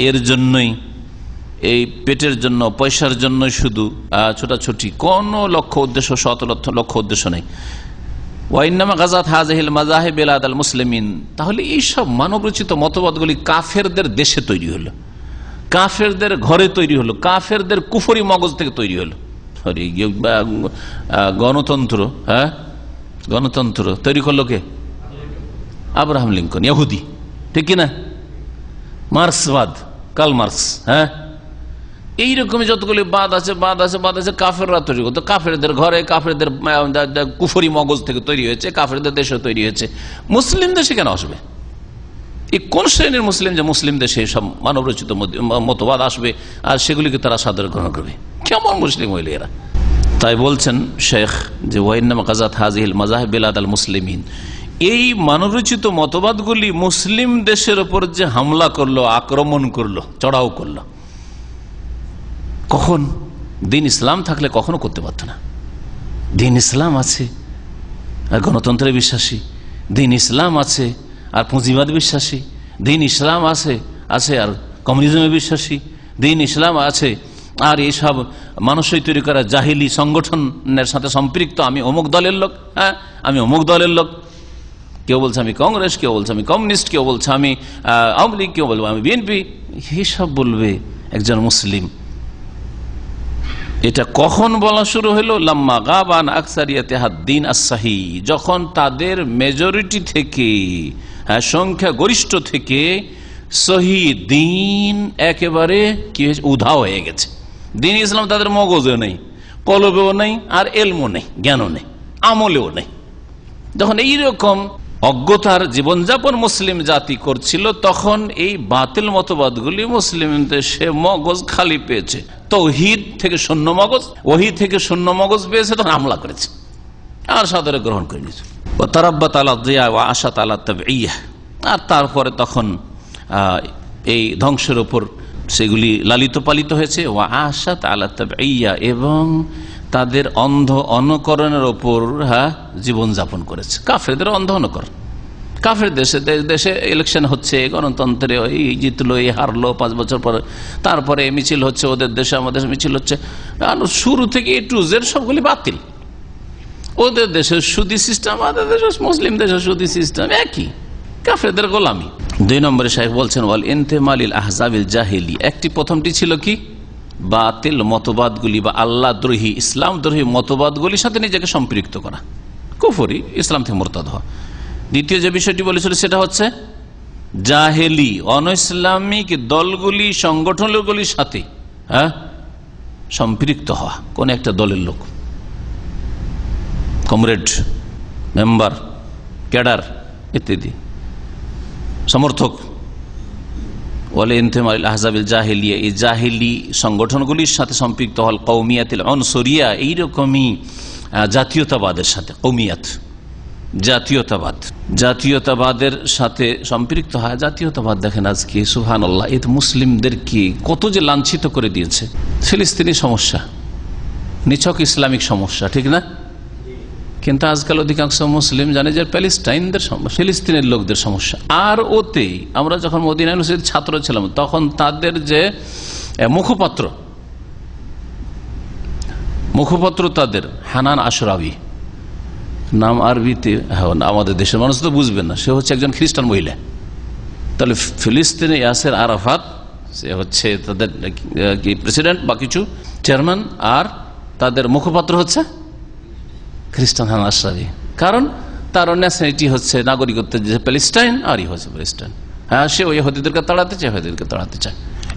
এর জন্যই এই পেটের জন্য, পয়সার জন্য শুধু ছোটাছুটি, কোনো লক্ষ্য উদ্দেশ্য, শত লক্ষ্য উদ্দেশ্য নেই। ওয়াইন্নামা গাজাত হাযিহিল মাযাহিব বিলাদ আল মুসলিমিন, তাহলে এইসব মানবরচিত মতবাদগুলি কাফেরদের দেশে তৈরি হলো, কাফেরদের ঘরে তৈরি হলো, কাফেরদের কুফরি মগজ থেকে তৈরি হলো। গণতন্ত্র, হ্যাঁ গণতন্ত্র তৈরি করলো কে? আব্রাহাম লিঙ্কন, ইহুদি, ঠিক কিনা? মার্ক্সবাদ, কার্ল মার্ক্স, হ্যাঁ এইরকমই যতগুলি বাদ আছে কাফেররা তৈরি করতো। কাফেরদের ঘরে, কাফেরদের কুফরি মগজ থেকে তৈরি হয়েছে, কাফেরদের দেশে তৈরি হয়েছে। মুসলিম দেশে কেন আসবে? এই কোন শ্রেণীর মুসলিম যে মুসলিম দেশে সব মানবরচিত মতবাদ আসবে আর সেগুলিকে তারা সাদরে গ্রহণ করবে? কেমন মুসলিম হইলে এরা? তাই বলছেন শেখ যে ওয়াইন্নামা গাজাত হাযিহিল মাযাহিব বিলাদ আল মুসলিমিন, এই মানবরচিত মতবাদগুলি মুসলিম দেশের উপর যে হামলা করলো, আক্রমণ করলো, চড়াও করলো, কখন? দিন ইসলাম থাকলে কখনো করতে পারত না। দিন ইসলাম আছে আর গণতন্ত্রে বিশ্বাসী, দিন ইসলাম আছে আর পুঁজিবাদ বিশ্বাসী, দিন ইসলাম আছে আর কমিউনিজমে বিশ্বাসী, দিন ইসলাম আছে আর এইসব মানুষই তৈরি করা জাহিলি সংগঠনের সাথে সম্পৃক্ত। আমি অমুক দলের লোক, হ্যাঁ আমি অমুক দলের লোক। কেউ বলছে আমি কংগ্রেস, কেউ বলছে আমি কমিউনিস্ট, কেউ বলছে আমি আওয়ামী লীগ, কেউ বলবো আমি বিএনপি। এইসব বলবে একজন মুসলিম। এটা কখন বলা শুরু হলো? লাম্মা গাবান আকসারিয়াতে হাদ্দিন as-সাহি, যখন তাদের মেজরিটি থেকে, সংখ্যা গরিষ্ঠ থেকে সহি দিন একেবারে কি হয়েছে? উধাও হয়ে গেছে। দিন ইসলাম তাদের মগজেও নেই, কলবেও নেই, আর এলমও নেই, জ্ঞানও নেই, আমলেও নেই। যখন এইরকম অজ্ঞতার জীবনযাপন মুসলিম জাতি করছিল, তখন এই বাতিল মতবাদগুলি মুসলিম দেশে মগজ খালি পেয়েছে। তৌহিদ থেকে শূন্য মগজ, ওহী থেকে শূন্য মগজ পেয়েছে, তখন হামলা করেছে আর সাদরে গ্রহণ করে নিয়েছে। ও তারাব্বাত আলা দিয়া ওয়া আশাত আলা তাবঈয়া, আর তারপরে তখন এই ধ্বংসের উপর সেগুলি লালিত পালিত হয়েছে। ওয়া আশাত আলা তাবঈয়া, এবং তাদের অন্ধ অনুকরণের ওপর জীবনযাপন করেছে। কাফেরদের অন্ধ অনুকরণ। কাফের দেশে ইলেকশন হচ্ছে, গণতন্ত্রে এই জিতলো, এই হারলো 5 বছর পরে, তারপরে মিছিল হচ্ছে ওদের দেশে, আমাদের মিছিল হচ্ছে, আর শুরু থেকে A to Z সবগুলি বাতিল। ওদের দেশের সুদী সিস্টেম, আমাদের দেশের মুসলিম দেশের সুদী সিস্টেম একই, কাফেরদের গোলামি। 2 নম্বরে শাইখ বলছেন ওয়াল ইনতিমালিল আহজাবিল জাহিলি, প্রথমটি ছিল কি? বাতিল মতবাদগুলি বা আল্লাহ দ্রোহী, ইসলাম দ্রোহী মতবাদগুলির সাথে নিজেকে সম্পৃক্ত করা, কুফরি, ইসলাম থেকে মুরতাদ হওয়া। দ্বিতীয় যে বিষয়টি বলেছিল সেটা হচ্ছে জাহেলি, অনইসলামিক দলগুলি, সংগঠনগুলির সাথে সম্পৃক্ত হওয়া। কোন একটা দলের লোক, কমরেড, মেম্বার, ক্যাডার ইত্যাদি, সমর্থক। ওয়ালে ইনতিমালিল আহজাবিল জাহিলিয়া, এই জাহিলি সংগঠনগুলির সাথে সম্পৃক্ত হল। কওমিয়াতিল আনসুরিয়া, এইরকমই জাতীয়তাবাদের সাথে, কওমিয়াত জাতীয়তাবাদের সাথে সম্পৃক্ত হয়। জাতীয়তাবাদ দেখেন আজকে সুবহানাল্লাহ, এতে মুসলিমদেরকে কত যে লাঞ্ছিত করে দিয়েছে। ফিলিস্তিনি সমস্যা, নিছক ইসলামিক সমস্যা, ঠিক না? কিন্তু আজকাল অধিকাংশ মুসলিম জানে যে প্যালেস্টাইনদের সমস্যা, ফিলিস্তিনের লোকদের সমস্যা। আর ওতেই আমরা যখন মদিনা ইউনিভার্সিটির ছাত্র ছিলাম, তখন তাদের যে মুখপাত্র তাদের হানান আশরাফি নাম, আরবিতে আমাদের দেশের মানুষ তো বুঝবেন না, সে হচ্ছে একজন খ্রিস্টান মহিলা। তাহলে ফিলিস্তিনে ইয়াসের আরাফাত, সে হচ্ছে তাদের প্রেসিডেন্ট বা কিছু চেয়ারম্যান, আর তাদের মুখপাত্র হচ্ছে খ্রিস্টান হানান আশরাফি। কারণ তার ন্যাশনালিটি হচ্ছে, নাগরিকত্ব যে প্যালেস্টাইন, আরই হচ্ছে প্যালেস্টাইন। হ্যাঁ, সে ওই ইহুদিদেরকে তাড়াতে চায়,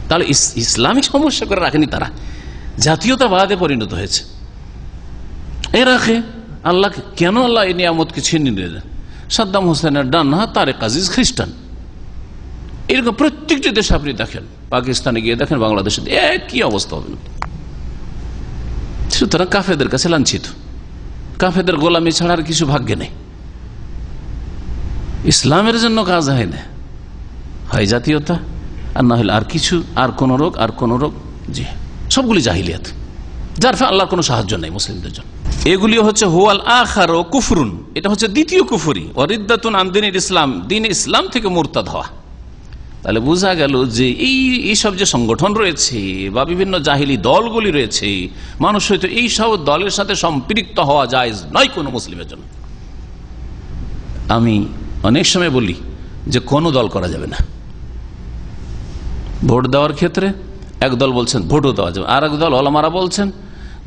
তাহলে ইসলামিক সমস্যা করে রাখেনি, তারা জাতীয়তাবাদে পরিণত হয়েছে। রাখে আল্লাহ কেন? আল্লাহ এই নিয়ামতকে ছিনিয়ে নিলেন। সাদ্দাম হোসেনের ডান হাত তারেক আজিজ খ্রিস্টান। এরকম প্রত্যেকটি দেশে আপনি দেখেন, পাকিস্তানে গিয়ে দেখেন, বাংলাদেশে একই অবস্থা হবে। সুতরাং কাফেরদের কাছে লাঞ্ছিত, কাফেরদের গোলামি ছাড়া আর কিছু ভাগ্যে নেই। ইসলামের জন্য কাজ হয় না, হয় জাতীয়তা, আর না হলে আর কিছু, আর কোন রোগ, জি সবগুলি জাহিলিয়াত, যার ফলে আল্লাহর কোনো সাহায্য নেই মুসলিমদের জন্য। এগুলি হচ্ছে হুয়াল আখার ও কুফরুন, এটা হচ্ছে দ্বিতীয় কুফরি। ওয়া রিদ্দাতুন আন দীনিল ইসলাম, দ্বীন ইসলাম থেকে মুরতাদ হওয়া। তাহলে বোঝা গেল যে এইসব যে সংগঠন রয়েছে বা বিভিন্ন জাহিলি দলগুলি রয়েছে, মানুষ হয়তো এইসব দলের সাথে সম্পৃক্ত হওয়া যায় নয় কোনো মুসলিমের জন্য। আমি অনেক সময় বলি যে কোনো দল করা যাবে না। ভোট দেওয়ার ক্ষেত্রে এক দল বলছেন ভোটও দেওয়া যাবে, আর এক দল ওলামারা বলছেন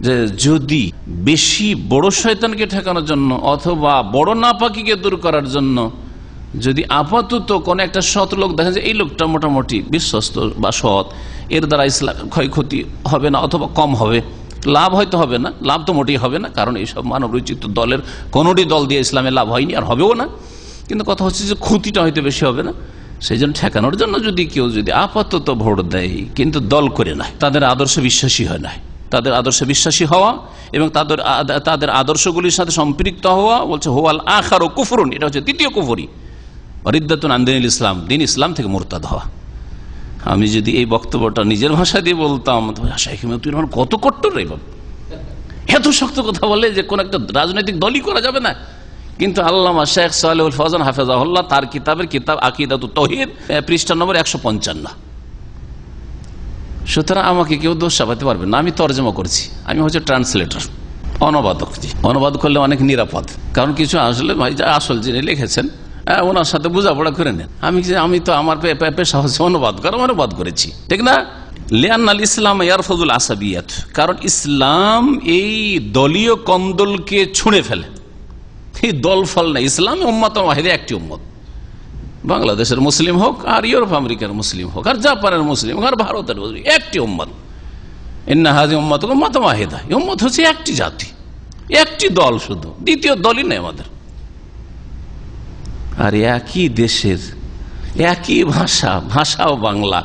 যে যদি বেশি বড় শয়তানকে ঠেকানোর জন্য অথবা বড় নাপাকিকে দূর করার জন্য যদি আপাতত কোন একটা সৎ লোক দেখেন যে এই লোকটা মোটামুটি বিশ্বস্ত বা সৎ, এর দ্বারা ইসলাম ক্ষয়ক্ষতি হবে না অথবা কম হবে, লাভ হয়তো হবে না, লাভ তো মোটেই হবে না, কারণ এইসব মানব রচিত দলের কোনোটি দল দিয়ে ইসলামে লাভ হয়নি আর হবেও না, কিন্তু কথা হচ্ছে যে ক্ষতিটা হয়তো বেশি হবে না, সেই জন্য ঠেকানোর জন্য যদি কেউ যদি আপাতত ভোট দেয় কিন্তু দল করে না, তাদের আদর্শে বিশ্বাসী হয় না, তাদের আদর্শে বিশ্বাসী হওয়া এবং তাদের আদর্শগুলির সাথে সম্পৃক্ত হওয়া, বলছে হোয়াল আখার ও কুফরুন, এটা হচ্ছে তৃতীয় কুফরি, রিদ্দাতুন আন দীনিল ইসলাম, দিন ইসলাম থেকে মুরতাদ হওয়া। আমি যদি এই বক্তব্যটা নিজের ভাষা দিয়ে বলতাম, তুই কত কট্টর রে বাবা, এত শক্ত কথা বলে যে কোন একটা রাজনৈতিক দলই করা যাবে না। কিন্তু আল্লামা শেখ সালেহুল ফওজান হাফেজাহুল্লাহ তার কিতাব আকীদাতুত তাওহীদ পৃষ্ঠা নম্বর 155। সুতরাং আমাকে কেউ দোষ চাপাতে পারবে না, আমি তর্জমা করছি, আমি হচ্ছে ট্রান্সলেটর, অনুবাদক। অনুবাদ করলে অনেক নিরাপদ, কারণ কিছু আসলে ভাই আসল যিনি লিখেছেন ওনার সাথে বোঝাপড়া করে নেন। আমি তো আমার পেশা হচ্ছে অনুবাদ করা, অনুবাদ করেছি, ঠিক না? লিআন্নাল ইসলাম ইয়ারফুযুল আসাবিয়াত, কারণ ইসলাম এই দলীয় কন্দলকে ছুঁড়ে ফেলে। এই দল ফল না, ইসলাম উম্মাত ওয়াহিদা, একটি উম্মত, বাংলাদেশের মুসলিম হোক আর ইউরোপ আমেরিকার মুসলিম হোক আর জাপানের মুসলিম হোক আর ভারতের মুসলিম, একটি উম্মত। ইন্না হাযিহি উম্মাতুকুম উম্মাতুন ওয়াহিদা, এই উম্মত হচ্ছে একটি জাতি, একটি দল, শুধু দ্বিতীয় দলই নেই আমাদের। আর একই দেশের একই ভাষাও বাংলা,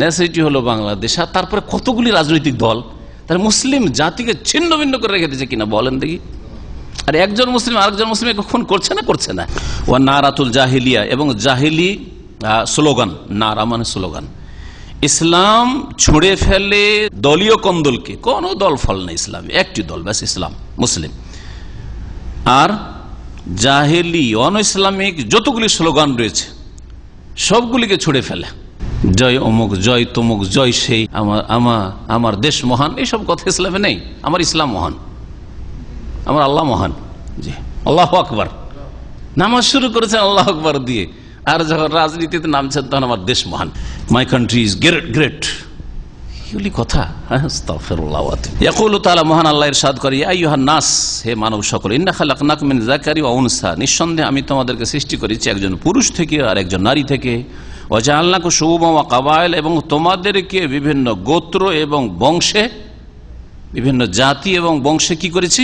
নেসিটি হলো বাংলাদেশ, আর তারপরে কতগুলি রাজনৈতিক দল, তার মুসলিম জাতিকে ছিন্ন ভিন্ন করে রেখে দিয়েছে কিনা বলেন দেখি। আর একজন মুসলিম আরেকজন মুসলিম কখন করছে না, করছে না। ও নারাতুল জাহিলিয়া, এবং জাহিলি স্লোগান, নারা মানে স্লোগান, ইসলাম ছুঁড়ে ফেলে দলীয় কন্দলকে। কোন দল ফল নেই ইসলাম, একটি দল ব্যাস, ইসলাম মুসলিম। আর জাহেলি অন ইসলামিক যতগুলি স্লোগান রয়েছে সবগুলিকে ছুড়ে ফেলে, জয় অমুক, জয় তমুক, জয় সেই, আমার দেশ মহান, এইসব কথা ইসলামে নেই। আমার ইসলাম মহান, আমার আল্লাহ মহান, জি আল্লাহু আকবার। নামাজ শুরু করেছেন আল্লাহু আকবার দিয়ে, আর যখন রাজনীতিতে নামছেন তখন আমার দেশ মহান, মাই কান্ট্রি ইজ গ্রেট। এগুলি কথা আস্তাগফিরুল্লাহ। ইয়াকুলু তাআলা, মহান আল্লাহ ইরশাদ করে, ইয়া আইয়ুহান নাস, হে মানব সকল, ইন্না খালাকনাকুম মিন যাকারি ওয়া উনসা, নিঃসন্দেহে আমি তোমাদেরকে সৃষ্টি করেছি একজন পুরুষ থেকে আর একজন নারী থেকে, ওয়া জাআলনাকুম শুউবান ওয়া কাবাইল, এবং তোমাদেরকে বিভিন্ন গোত্র এবং বংশে, বিভিন্ন জাতি এবং বংশে কি করেছি,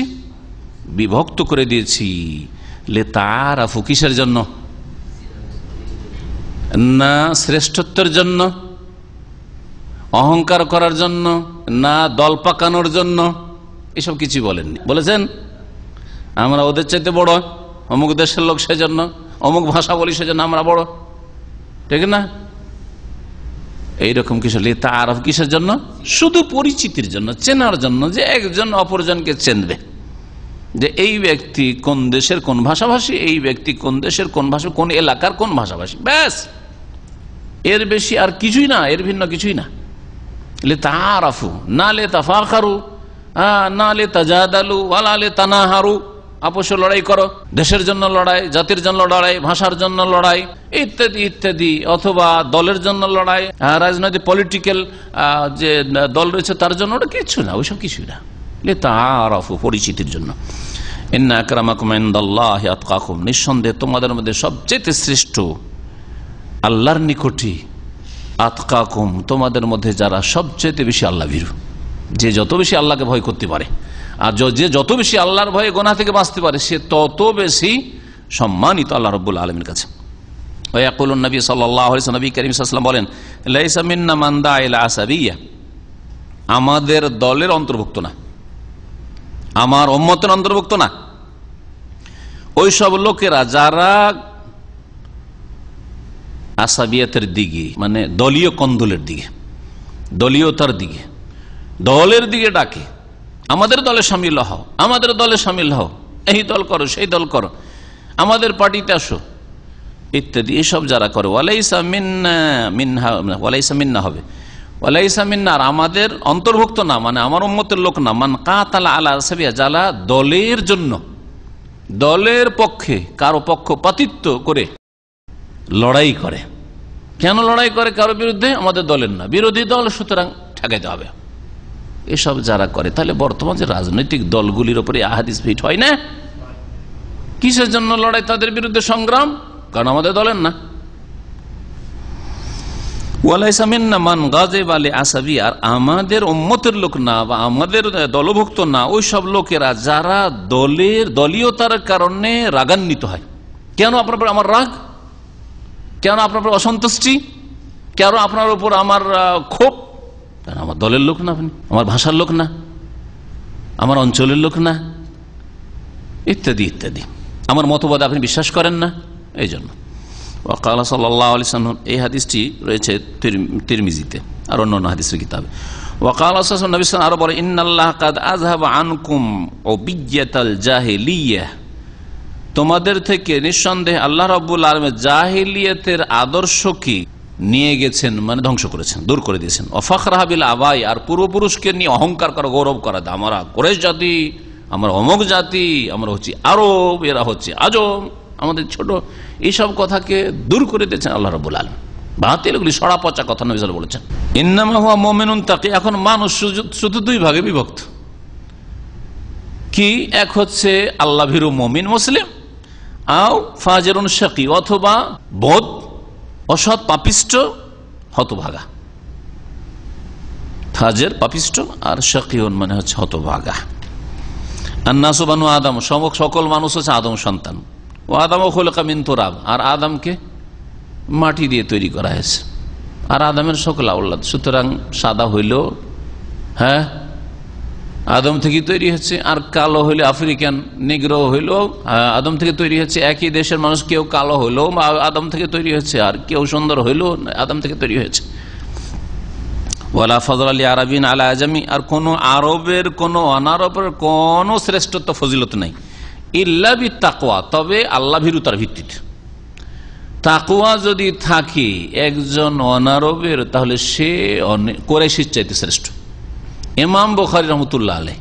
বিভক্ত করে দিয়েছি। লিতাআরাফু, কিসের জন্য? না শ্রেষ্ঠত্বের জন্য, অহংকার করার জন্য, না দল পাকানোর জন্য, এসব কিছু বলেননি। বলেছেন আমরা ওদের চাইতে বড়, অমুক দেশের লোক সেজন্য, অমুক ভাষা বলি সেজন্য আমরা বড়, ঠিক না? এইরকম কিছু লিতাআরাফ, কিসের জন্য? শুধু পরিচিতির জন্য, চেনার জন্য, যে একজন অপরজনকে চেনবে, যে এই ব্যক্তি কোন দেশের কোন ভাষাভাষী, এই ব্যক্তি কোন দেশের কোন ভাষা, কোন এলাকার কোন ভাষাভাষী, ব্যাস, এর বেশি আর কিছুই না, এর ভিন্ন কিছুই না। লিতাআরাফু, না লিতাফাখারু, না লিতাজাদালু, ওয়ালা লিতানাহারু, আপোষে লড়াই করো, দেশের জন্য লড়াই, জাতির জন্য লড়াই, ভাষার জন্য লড়াই, ইত্যাদি ইত্যাদি, অথবা দলের জন্য লড়াই, রাজনৈতিক পলিটিক্যাল যে দল রয়েছে তার জন্য, ওটা কিছু না, ওইসব কিছুই না। লিতাআরাফু, পরিচিতির জন্য। ইন্না আকরামাকুম ইনদাল্লাহি আতকাকুম, নিঃসন্দেহে তোমাদের মধ্যে সবচেয়ে শ্রেষ্ঠ আল্লাহর নিকটে, আতকাকুম, তোমাদের মধ্যে যারা সবচেয়ে বেশি আল্লাহ ভীরু, যে যত বেশি আল্লাহকে ভয় করতে পারে, আর যে যত বেশি আল্লাহর ভয়ে গুনাহ থেকে বাঁচতে পারে, সে তত বেশি সম্মানিত আল্লাহ রাব্বুল আলামিনের কাছে। ওয়া ইয়াকুলুন নবী সাল্লাল্লাহু আলাইহি ওয়াসাল্লাম, নবী করিম সাল্লাল্লাহু আলাইহি ওয়াসাল্লাম বলেন, লাইসা মিন্না মান দাআ ইলা আসাবিয়্যা, আমাদের দলের অন্তর্ভুক্ত না, আমার উম্মতের অন্তর্ভুক্ত না ওই সব লোকেরা যারা আসাবিয়াতের দিকে, মানে দলীয় কন্দলের দিকে, দলীয়তার দিকে, দলের দিকে ডাকে, আমাদের দলে শামিল হও, আমাদের দলে শামিল হও, এই দল করো, সেই দল করো, আমাদের পার্টিতে আসো, ইত্যাদি এসব যারা করে ওয়ালাইসা মিন্না হবে ওয়ালাইসা মিন্না, আর আমাদের অন্তর্ভুক্ত না, মানে আমার উম্মতের লোক না। মান কাতালা আলা সাবিয়া, যারা দলের জন্য, দলের পক্ষে কারো পক্ষপাতিত্ব করে লড়াই করে। কেন লড়াই করে কারো বিরুদ্ধে? আমাদের দলের না, বিরোধী দল, সুতরাং ঠেকাইতে হবে। এসব যারা করে, তাহলে বর্তমান যে রাজনৈতিক দলগুলির উপরে আহাদিস ফিট হয় না। কিসের জন্য লড়াই? তাদের বিরুদ্ধে সংগ্রাম, কারণ আমাদের দলের না। ওয়ালাইসা মিন্না মান গাযিব আলী আসাবি, আর আমাদের উম্মতের লোক না বা আমাদের দলভুক্ত না ওই সব লোকেরা যারা দলীয়তার কারণে রাগান্বিত হয়। কেন আপনার উপর আমার রাগ? কেন আপনার উপর অসন্তুষ্টি? কেন আপনার উপর আমার ক্ষোভ? কারণ আমার দলের লোক না, আপনি আমার ভাষার লোক না, আমার অঞ্চলের লোক না, ইত্যাদি ইত্যাদি। আমার মতবাদ আপনি বিশ্বাস করেন না, এই জন্য। ওয়াকাল সাল্লাল্লাহু আলাইহি ওয়াসাল্লাম, এই হাদিসটি রয়েছে তিরমিজিতে আর অন্যান্য হাদিসের কিতাবে। ওয়াকাল নবী সাল্লাল্লাহু আলাইহি ওয়াসাল্লাম আরো বলে, ইন্নাল্লাহ কাদ আযহাবা আনকুম উবিয়্যাতাল জাহিলিয়াহ, তোমাদের থেকে নিঃসন্দেহে আল্লাহ রাব্বুল আলামিন জাহিলিয়াতের আদর্শকে নিয়ে গেছেন, মানে ধ্বংস করেছেন, দূর করে দিয়েছেন। ওয়াফাখরাহা বিল আবাই, আর পূর্বপুরুষকে নিয়ে অহংকার করা, গৌরব করা, আমরা কুরাইশ জাতি, আমরা অমুক জাতি, আমরা হচ্ছি আরব, এরা হচ্ছে আজম, আমাদের ছোট, এইসব কথাকে দূর করে দিয়েছেন আল্লাহ রাব্বুল আলামিন। বাতিলগুলি সরা পচা কথা নবী সাল্লাল্লাহু আলাইহি ওয়াসাল্লাম বলেছেন। ইন্নামা হুয়া মুমিনুন তাকি, এখন মানুষ শুধু দুই ভাগে বিভক্ত। কি? এক হচ্ছে আল্লাহ ভীরু মুমিন মুসলিম, আও ফাজিরুন শাকি, অথবা বদ অসৎ পাপিষ্ট হতভাগা। ফাজির পাপিষ্ট, আর শাকিউন মানে হচ্ছে হতভাগা। আন্নাসু বানু আদম, সকল মানুষ হচ্ছে আদম সন্তান। ও আদম খুলিকা মিন তুরাব, আর আদমকে মাটি দিয়ে তৈরি করা হয়েছে, আর আদমের সকল আওলাদ, সুতরাং সাদা হইল, হ্যাঁ, আদম থেকে তৈরি হচ্ছে, আর কালো হইলে আফ্রিকান নিগ্রো হইল আদম থেকে তৈরি হচ্ছে। একই দেশের মানুষ কেউ কালো হইলো আদম থেকে তৈরি হচ্ছে, আর কেউ সুন্দর হইল আদম থেকে তৈরি হয়েছে। ওয়ালা ফজল আলী আরবিন আলা আজামি, আর কোন আরবের কোন অনারবের কোন শ্রেষ্ঠত্ব ফজিলত নাই, ইল্লা বি তাকওয়া, তবে আল্লাহ ভীরুতার ভিত্তিতে। তাকওয়া যদি থাকে একজন অনারবের, তাহলে সে কুরাইশির চাইতে শ্রেষ্ঠ। ইমাম বুখারী রহমতুল্লাহ আলাইহ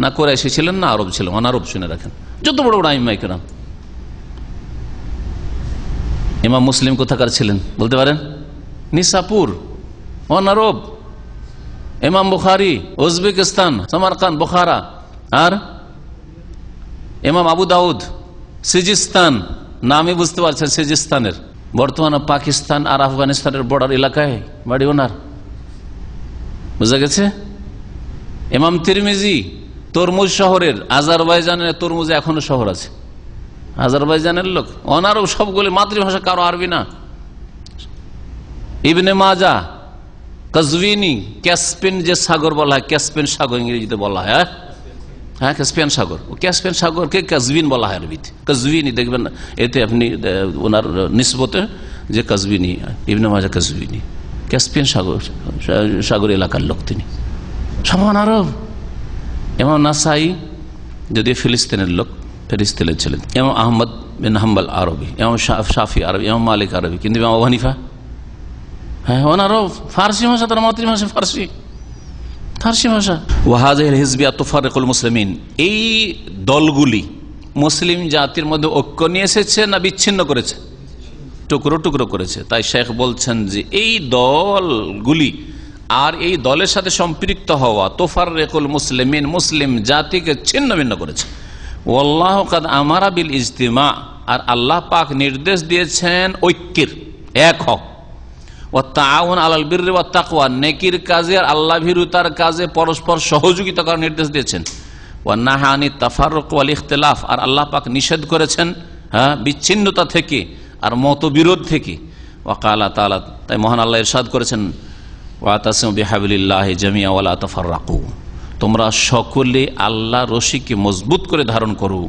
না কুরাইশি ছিলেন না আরব ছিলেন, অনারব। শুনে রাখেন, যত বড় বড় আইম্মায়ে কেরাম। ইমাম মুসলিম কোথাকার ছিলেন বলতে পারেন? নিসাপুর, অনারব। ইমাম বুখারী উজবেকিস্তান, সামারকান্দ, বুখারা। আর ইমাম আবু দাউদ সিজিস্তান, নামই বুঝতে পারছেন, সিজিস্তানের, বর্তমানে পাকিস্তান আর আফগানিস্তানের বর্ডার এলাকায় বাড়ি ওনার, বুঝা গেছে। ইমাম তিরমিজি তরমুজ শহরের, আজারবাইজানের তরমুজে এখনো শহর আছে, আজারবাইজানের লোক, অনারব সবগুলি, মাতৃভাষা কারো আরবি না। ইবনে মাজা, কাজভিনী, ক্যাসপিয়ান যে সাগর বলা হয়, ক্যাসপিয়ান সাগর ইংরেজিতে বলা হয়, হ্যাঁ ক্যাসপিয়ান সাগর, ক্যাসপিয়ান সাগরকে কাজভিন বলা হয় আরবিতে, কাজভিনী। দেখবেন এতে আপনি ওনার নিসবতে যে কাজভিনী, ইবনে মাজা কাজভিনী, ক্যাসপিয়ান সাগর এলাকার লোক তিনি, সমান আরব। ইমাম নাসাই যদি ফিলিস্তিনের লোক, ফিলিস্তিনের ছিলেন। ইমাম আহমদ বিন হাম্বল আরবি, ইমাম শাফি আরবি, ইমাম মালিক আরবি, কিন্তু ইমাম আবু হানিফা, হ্যাঁ ওনারও ফার্সি ভাষা, তার মাতৃভাষা ফার্সি, ফার্সি ভাষা। ওয়াহাজিল হিজবিয়াত তুফারিকুল মুসলিমিন, এই দলগুলি মুসলিম জাতির মধ্যে ঐক্য নিয়ে এসেছে না বিচ্ছিন্ন করেছে? টুকরো টুকরো করেছে। তাই শেখ বলছেন যে এই দলগুলি আর এই দলের সাথে সম্পৃক্ত হওয়া তুফারিকুল মুসলিমিন, মুসলিম জাতিকে ছিন্ন ভিন্ন করেছে। ওয়াল্লাহু কাদ আমারা বিল ইজতিমা, আর আল্লাহ পাক নির্দেশ দিয়েছেন ঐক্যের, এক হও। ওয়াত্তাআউন আলাল বিররি ওয়াত তাকওয়া, নেকির কাজে আর আল্লাহ ভীরুতার কাজে পরস্পর সহযোগিতা করার নির্দেশ দিয়েছেন। ওয়া নাহা আনিত তাফাররুক ওয়াল ইখতিলাফ, আর আল্লাহ পাক নিষেধ করেছেন বিচ্ছিন্নতা থেকে আর মতবিরোধ থেকে। ওয়া ক্বালা তাআলা, তাই মহান আল্লাহ ইরশাদ করেছেন, ওয়াতাসিমু বিহাবলিল্লাহি জামিআ ওয়া লা তাফাররাকু, তোমরা সকলে আল্লাহ রশিকে মজবুত করে ধারণ করো,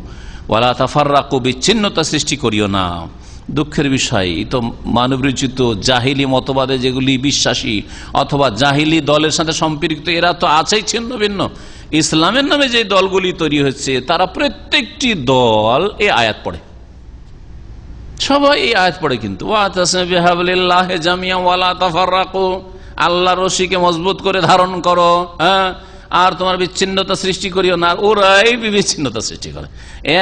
ওয়া লা তাফাররাকু, বিচ্ছিন্নতা সৃষ্টি করিও না। দুঃখের বিষয়, এই তো মানবরচিত জাহিলি মতবাদে যেগুলি বিশ্বাসী অথবা জাহিলি দলের সাথে সম্পৃক্ত, এরা তো আছেই ছিন্ন ভিন্ন। ইসলামের নামে যে দলগুলি তৈরি হচ্ছে, তারা প্রত্যেকটি দল এ আয়াত পড়ে, সবাই এই আয়াত পড়ে কিন্তু ওয়াতাসিমু বিহাবলিল্লাহি জামিআন ওয়া লা তাফাররাকু, আল্লাহর রশিকে মজবুত করে ধারণ করো, আর তোমার বিচ্ছিন্নতা সৃষ্টি করিও না। ওরাই বিচ্ছিন্নতা সৃষ্টি করে,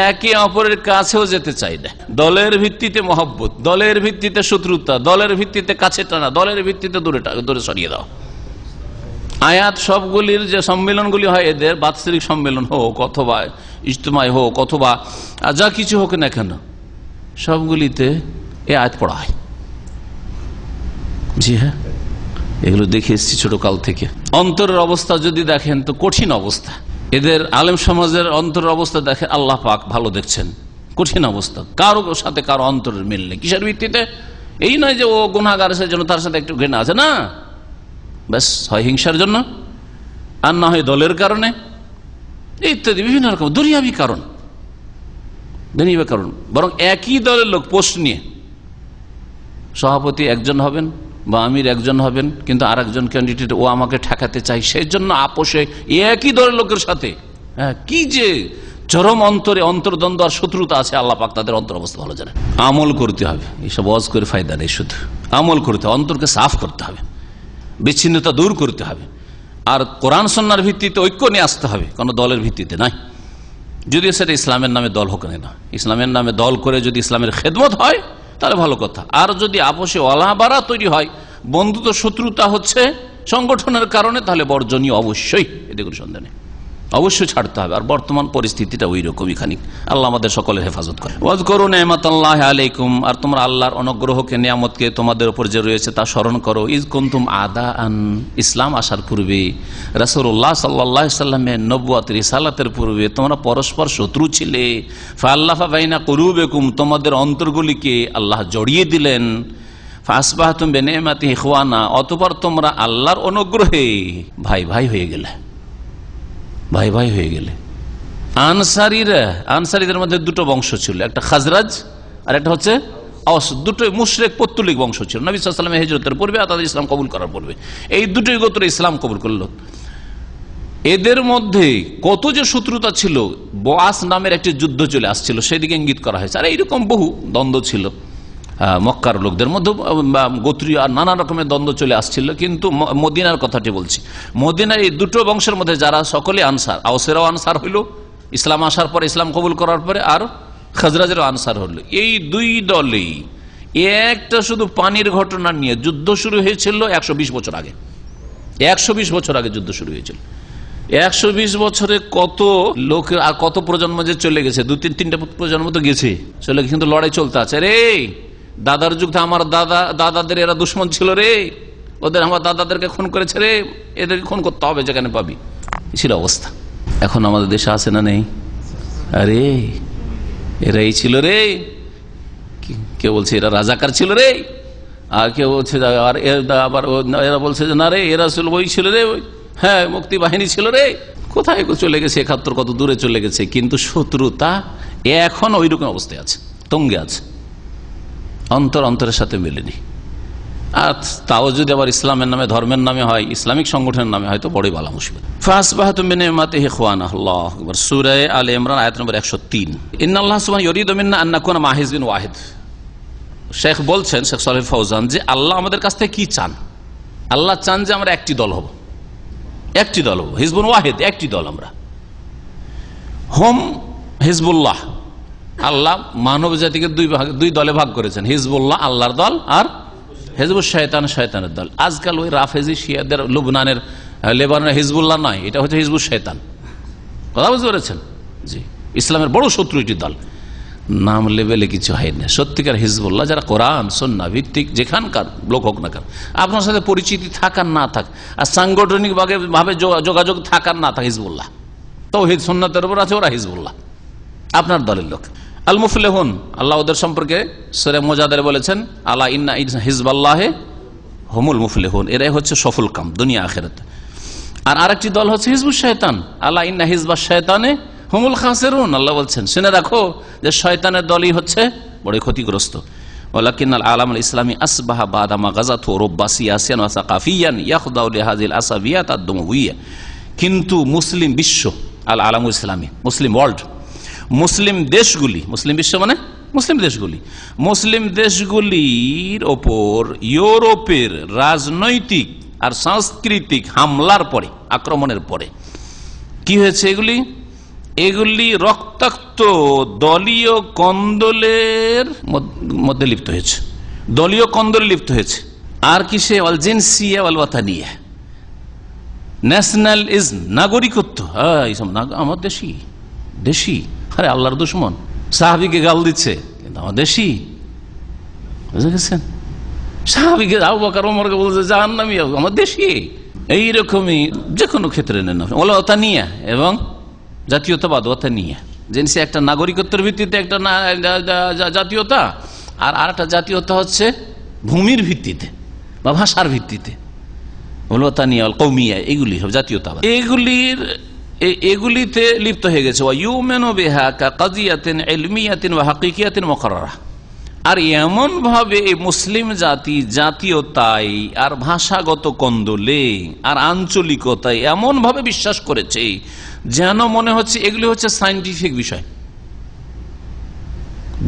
একে অপরের কাছেও যেতে চাই না। দলের ভিত্তিতে মহব্বত, দলের ভিত্তিতে শত্রুতা, দলের ভিত্তিতে কাছে টানা, দলের ভিত্তিতে দূরে সরিয়ে দাও। আয়াত সবগুলির যে সম্মেলনগুলি হয়, এদের বাৎসরিক সম্মেলন হোক অথবা ইজতেমাই হোক অথবা যা কিছু হোক না কেন, সবগুলিতে এ আয়াত পড়া হয়। জি হ্যাঁ, এগুলো দেখে এসেছি ছোটকাল থেকে। অন্তরের অবস্থা যদি দেখেন তো কঠিন অবস্থা। এদের আলেম সমাজের অন্তরের অবস্থা দেখেন, আল্লাহ পাক ভালো দেখছেন, কঠিন অবস্থা। কারো সাথে কারো অন্তরের মিল নেই। কিসের ভিত্তিতে? এই নয় যে ও গুনাহগার আছে জন্য তার সাথে একটু ঘৃণা আছে, না, ব্যাস হয় হিংসার জন্য, আর না হয় দলের কারণে, ইত্যাদি বিভিন্ন রকম দুনিয়াবি কারণ। বরং একই দলের লোক পোস্ট নিয়ে সভাপতি একজন হবেন বা আমির একজন হবেন, কিন্তু আর একজন ক্যান্ডিডেট ও আমাকে ঠেকাতে চাই, সেই জন্য আপোষে একই দলের লোকের সাথে কি যে চরম অন্তর্দ্বন্দ্ব আর শত্রুতা আছে। আল্লাহ পাক তাদের অন্তর অবস্থা ভালো জানেন। আমল করতে হবে, এইসব ওয়াজ করে ফায়দা নেই, শুধু আমল করতে হবে, অন্তরকে সাফ করতে হবে, বিচ্ছিন্নতা দূর করতে হবে, আর কোরআন সুন্নাহর ভিত্তিতে ঐক্য নিয়ে আসতে হবে, কোনো দলের ভিত্তিতে নাই। যদিও সেটা ইসলামের নামে দল হোক না, ইসলামের নামে দল করে যদি ইসলামের খেদমত হয় তাহলে ভালো কথা। আর যদি আপোষে ওয়ালাবারা তৈরি হয়, বন্ধুত্ব শত্রুতা হচ্ছে সংগঠনের কারণে, তাহলে বর্জনীয় অবশ্যই, এতে কোনো সন্দেহ নেই, অবশ্যই ছাড়তে হবে। আর বর্তমান পরিস্থিতিটা ওই রকমই খানিক। আল্লাহ আমাদের সকলের হেফাজত করে। ওয়াজকুরু নি'মাতাল্লাহি আলাইকুম, আর তোমরা আল্লাহর অনুগ্রহকে, নিয়ামতকে তোমাদের উপর যে রয়েছে তা স্মরণ করো। ইজ কুনতুম আদাআন, ইসলাম আসার পূর্বে, রাসূলুল্লাহ সাল্লাল্লাহু আলাইহি সাল্লামের নবুয়ত রিসালাতের পূর্বে তোমরা পরস্পর শত্রু ছিলে। ফাআল্লাফা বাইনা কুলুবিকুম, তোমাদের অন্তরগুলিকে আল্লাহ জড়িয়ে দিলেন। ফাসবাহতুম বিনি'মাতিহি ইখওয়ানা, অতঃপর তোমরা আল্লাহর অনুগ্রহে ভাই ভাই হয়ে গেলে, ভাই ভাই হয়ে গেলে। আনসারীদের মধ্যে দুটো বংশ ছিল, একটা খাজরাজ আর একটা হচ্ছে আওস, দুটোই মুশরিক পৌত্তলিক বংশ ছিল। নবী সাল্লাল্লাহু আলাইহি ওয়াসাল্লামের হিজরতের পূর্বে আর তাদের ইসলাম কবুল করার পূর্বে এই দুটোই গোত্র ইসলাম কবুল করলো। এদের মধ্যে কত যে শত্রুতা ছিল, বআস নামের একটি যুদ্ধ চলে আসছিল, সেদিকে ইঙ্গিত করা হয়েছে। আর এইরকম বহু দ্বন্দ্ব ছিল মক্কার লোকদের মধ্যে, গোত্রীয় আর নানা রকমের দ্বন্দ্ব চলে আসছিল। কিন্তু মদিনার কথাটি বলছি, মদিনার এই দুটো বংশের মধ্যে যারা সকলে আনসার, আওসেরাও আনসার হইল ইসলাম আসার পরে, ইসলাম কবুল করার পরে, আর খাজরাজেরও আনসার হইল। এই দুই দলেই একটা শুধু পানির ঘটনা নিয়ে যুদ্ধ শুরু হয়েছিল 120 বছর আগে। 120 বছর আগে যুদ্ধ শুরু হয়েছিল। 120 বছরে কত লোক আর কত প্রজন্ম যে চলে গেছে, তিনটা প্রজন্ম তো গেছে চলে, কিন্তু লড়াই চলতে আছে। রে দাদার যুগ, আমার দাদাদের এরা দুশ্মন ছিল রে, ওদের আমার দাদাদেরকে খুন করেছে রে, এদেরকে খুন করতে হবে যেখানে পাবি, ছিল অবস্থা। এখন আমাদের দেশে আছে না নেই? আরে এরা এই ছিল রে, কেউ বলছে এরা রাজাকার ছিল রে, আর কেউ বলছে আর আবার এরা বলছে যে না রে এরা ছিল ওই ছিল রে, হ্যাঁ মুক্তি বাহিনী ছিল রে। কোথায় চলে গেছে, 71 কত দূরে চলে গেছে, কিন্তু শত্রুতা এখন ওই রকম অবস্থায় আছে, তঙ্গে আছে, অন্তরের সাথে মেলেনি। আর তাও যদি আবার ইসলামের নামে, ধর্মের নামে হয়, ইসলামিক সংগঠনের নামে হয়, তো বড়ই বালা মুসিবত। ফাসবাহতুম বিনি'মাতিহি ইখওয়ানা। আল্লাহু আকবার। সূরা আলে ইমরান আয়াত নম্বর 103। ইন্নাল্লাহ সুবহানাহু ইউরিদু মিন্না আন নাকুনা মা হিজবিন ওয়াহিদ। শেখ বলছেন, শেখ সালেহ ফৌজান, যে আল্লাহ আমাদের কাছ থেকে কি চান? আল্লাহ চান যে আমরা একটি দল হব, একটি দল হব, হিজবুন ওয়াহিদ, একটি দল আমরা। হোম হিজবুল্লাহ, আল্লাহ মানব জাতিকে দুই দলে ভাগ করেছেন, হিজবুল্লাহ আল্লাহর দল, আর হিজবুল শয়তান, শয়তানের দল। আজকাল ওই রাফেজি শিয়াদের লুবনানের, লেবাননের হিজবুল্লাহ নয়, এটা হচ্ছে হিজবুল শয়তান। কথা বুঝতে পেরেছেন? জি, ইসলামের বড় শত্রু এটি দল। নাম লেবেলে কিছু হয় না। সত্যিকার হিজবুল্লাহ যারা কোরআন সুন্নাহ ভিত্তিক যেখানকার লোক হোক না কেন, আপনার সাথে পরিচিতি থাকার না থাক, আর সাংগঠনিক ভাবে যোগাযোগ থাকার না থাক, হিজবুল্লাহ তাওহীদ সুন্নাতের উপর আছে, ওরা হিজবুল্লাহ আপনার দলের লোক। আল মুফলিহুন, আল্লাহ ওদের সম্পর্কে সূরা মুজাদালে বলেছেন, আলা ইন্না হিজবাল্লাহি হুমুল মুফলিহুন, এরাই হচ্ছে সফল কাম দুনিয়া আখিরাতে। আর আরেকটি দল হচ্ছে হিজবুশ শয়তান, আলা ইন্না হিজবাশ শয়তানে হুমুল খাসিরুন। আল্লাহ বলছেন, শুনে রাখো যে শয়তানের দলই হচ্ছে বড় ক্ষতিগ্রস্ত। ওয়ালাকিন্নাল আলামুল ইসলামী আসবাহা বাদা মা গাযাতু রুব্বা সিয়াসিয়ান ওয়া সাকাফিয়ান ইয়াখদাউ লিহাযিল আসাবিয়াত আদ-দুমুবিয়্যা। কিন্তু মুসলিম বিশ্ব, আল আলামুল ইসলামী, মুসলিম ওয়ার্ল্ড, মুসলিম দেশগুলি, মুসলিম বিশ্ব মানে মুসলিম দেশগুলি, মুসলিম দেশগুলির ওপর ইউরোপের রাজনৈতিক আর সাংস্কৃতিক হামলার পরে, আক্রমণের পরে কি হয়েছে? এগুলি রক্তাক্ত দলীয় কন্দলের মধ্যে লিপ্ত হয়েছে, দলীয় কন্দলে লিপ্ত হয়েছে। আর কিসে? ওয়াল জিনসিয়া ওয়াল ওয়াতানিয়া, ন্যাশনালিজম, নাগরিকত্ব। এইসব আমার দেশি, দেশি, আরে আল্লাহর দুশমন, সাহাবীকে গাল দিচ্ছে কিন্তু আমার দেশি, বুঝে গেছেন? সাহাবীকে, আবু বকর ওমরকে বলছে জাহান্নামী, আমার দেশি। এইরকমই যে কোনো ক্ষেত্রে নেন ওলা ওয়াতানিয়া এবং জাতীয়তাবাদ, ওয়াতানিয়া জিনসি, একটা নাগরিকত্বের ভিত্তিতে একটা জাতীয়তা, আর আরেকটা জাতীয়তা হচ্ছে ভূমির ভিত্তিতে বা ভাষার ভিত্তিতে, ওয়াতানিয়া ওয়াল কওমিয়া, এগুলি সব জাতীয়তাবাদ। এগুলিতে লিপ্ত হয়ে গেছে। ওয়া ইউমিনু বিহা কাকাদিয়াতিন ইলমিয়াতিন ওয়া হাকিকিয়াতিন মুকাররারা। আর এমন ভাবে এই মুসলিম জাতি জাতীয়তায় আর ভাষাগত কন্দলে আর আঞ্চলিকতায় এমন ভাবে বিশ্বাস করেছে যেন মনে হচ্ছে এগুলি হচ্ছে সায়েন্টিফিক বিষয়।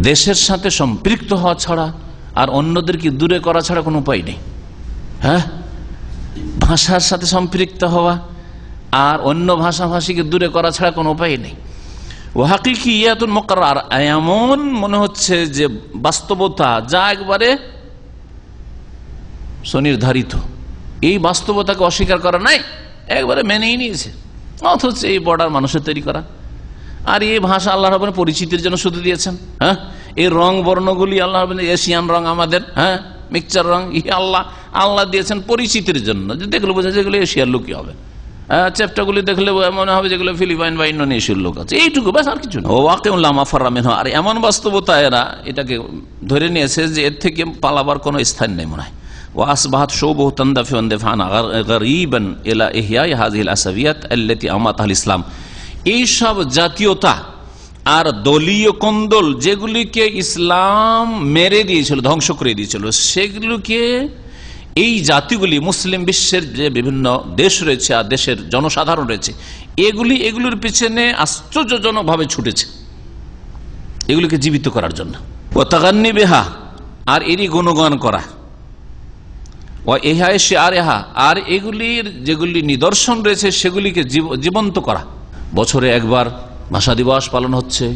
দেশের সাথে সম্পৃক্ত হওয়া ছাড়া আর অন্যদেরকে দূরে করা ছাড়া কোনো উপায় নেই। হ্যাঁ, ভাষার সাথে সম্পৃক্ত হওয়া আর অন্য ভাষাভাষীকে দূরে করা ছাড়া কোনো উপায় নেই। ও হাকিকিয়াতুন মুকাররার, এমন মনে হচ্ছে যে বাস্তবতা যা একবারে সুনির্ধারিত, এই বাস্তবতাকে অস্বীকার করা নাই, একবারে মেনেই নিয়েছে। অথচ এই বর্ডার মানুষের তৈরি করা, আর এই ভাষা আল্লাহ রাব্বুল পরিচিতির জন্য শুধু দিয়েছেন। হ্যাঁ, এই রং বর্ণগুলি আল্লাহ রাব্বুল, এশিয়ান রং আমাদের, হ্যাঁ মিক্সচার রং, আল্লাহ দিয়েছেন পরিচিতির জন্য, যে দেখলে বোঝা যায় যেগুলো এশিয়ার লোকই হবে। চ্যাপ্টারগুলি দেখলে মনে হবে যেগুলো ফিলিপাইন বা ইন্দোনেশিয়ার লোক আছে, এইটুকু ব্যাস, আর কিছু না। আর এমন বাস্তবতা এরা এটাকে ধরে নিয়েছে যে এর থেকে পালাবার কোনো স্থান নেই মনে হয়। وأصبحت شعوبه تندفع اندفاعا غريبا إلى إحياء هذه العصبيات التي أماتها الإسلام। এইসব জাতীয়তা আর দলীয় কন্দল যেগুলিকে ইসলাম মেরে দিয়েছিল, ধ্বংস করে দিয়েছিল, সেগুলোকে এই জাতিগুলি, মুসলিম বিশ্বের যে বিভিন্ন দেশ রয়েছে আর দেশের জনসাধারণ রয়েছে, এগুলির পিছনে আশ্চর্যজনকভাবে ছুটেছে এগুলিকে জীবিত করার জন্য। ও তাগান্নি বেহা, আর এরই গুণগান করা, ও এহায় সে আর এহা, আর এগুলির যেগুলি নিদর্শন রয়েছে সেগুলিকে জীবন্ত করা। বছরে একবার ভাষা দিবস পালন হচ্ছে,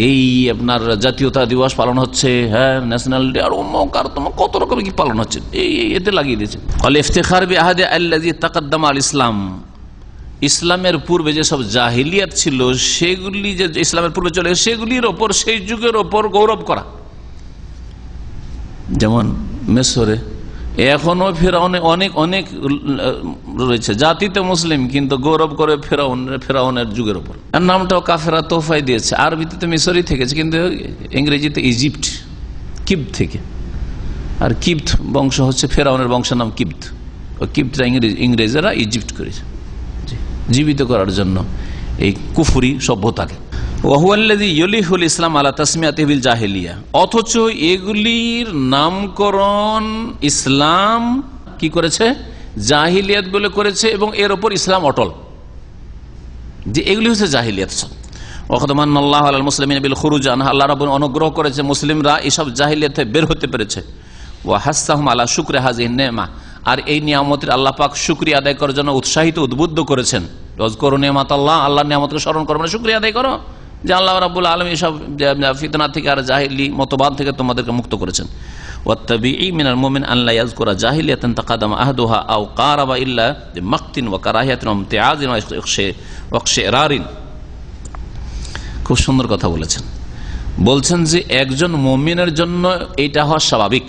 এই আপনার জাতীয়তা দিবস পালন হচ্ছে, হ্যাঁ ন্যাশনাল ডে, আর অমুক আর তোমার কত রকম কি পালন হচ্ছে, এতে লাগিয়ে দিয়েছে। আল ইফতিখার বি আহাদে আল্লাযী তাকাদ্দামা আল ইসলাম, ইসলামের পূর্বে যেসব জাহিলিয়াত ছিল সেগুলি, যে ইসলামের পূর্বে চলে সেগুলির ওপর, সেই যুগের ওপর গৌরব করা। যেমন মিশরে এখনো ফেরাউনে অনেক অনেক রয়েছে, জাতিতে মুসলিম কিন্তু গৌরব করে ফেরাউনের যুগের উপর। আর নামটাও কাফেরা তোফাই দিয়েছে, আরবিতে মিশরি থেকেছে কিন্তু ইংরেজিতে ইজিপ্ট, কিপ্ত থেকে। আর কিপ্ত বংশ হচ্ছে ফেরাউনের বংশের নাম কিপ্ত, ও কিপ্তরা ইংরেজরা ইজিপ্ট করেছে জীবিত করার জন্য এই কুফরি সভ্যতাকে। ইসলাম আলা তাসমিয়াতিহি বিল জাহিলিয়া, অথচ এগুলির নামকরণ ইসলাম কি করেছে? জাহিলিয়াত বলে করেছে, এবং এর উপর ইসলাম অটল, যে এগুলি হচ্ছে জাহিলিয়াত সব। ওয়াকাদামান্নাল্লাহু আলাল মুসলিমিনা বিল খুরুজ আনহা, আল্লাহ রাব্বুল অনুগ্রহ করেছে মুসলিমরা এসব জাহিলিয়াত থেকে বের হতে পেরেছে। ওয়া হাসসাহুম আলা শুকরি হাযিহি নি'মা, আর এই নিয়ামতের আল্লাহ পাক শুকরিয়া আদায় করার জন্য উৎসাহিত, উদ্বুদ্ধ করেছেন। ওয়াজকুরু নি'মাতাল্লাহ, আল্লাহর নিয়ামতকে স্মরণ করো, মানে শুকরিয়া আদায় করো যে আল্লাহ রাব্বুল আলামিন সব ফিতনা থেকে আর জাহিলি মতবাদ থেকে তোমাদেরকে মুক্ত করেছেন। ওয়াত্তাবিঈ মিনাল মুমিন আন লা ইয়াযকুরা জাহিলিয়াতান তাকাদামা আহদুহা আও কারাবা ইল্লা বিমাকতিন ওয়া কারাহিয়াতিন ওয়া ইমতিআজিন ওয়া ইখশিরারিন। খুব সুন্দর কথা বলেছেন। বলছেন যে একজন মুমিনের জন্য এটা হওয়া স্বাভাবিক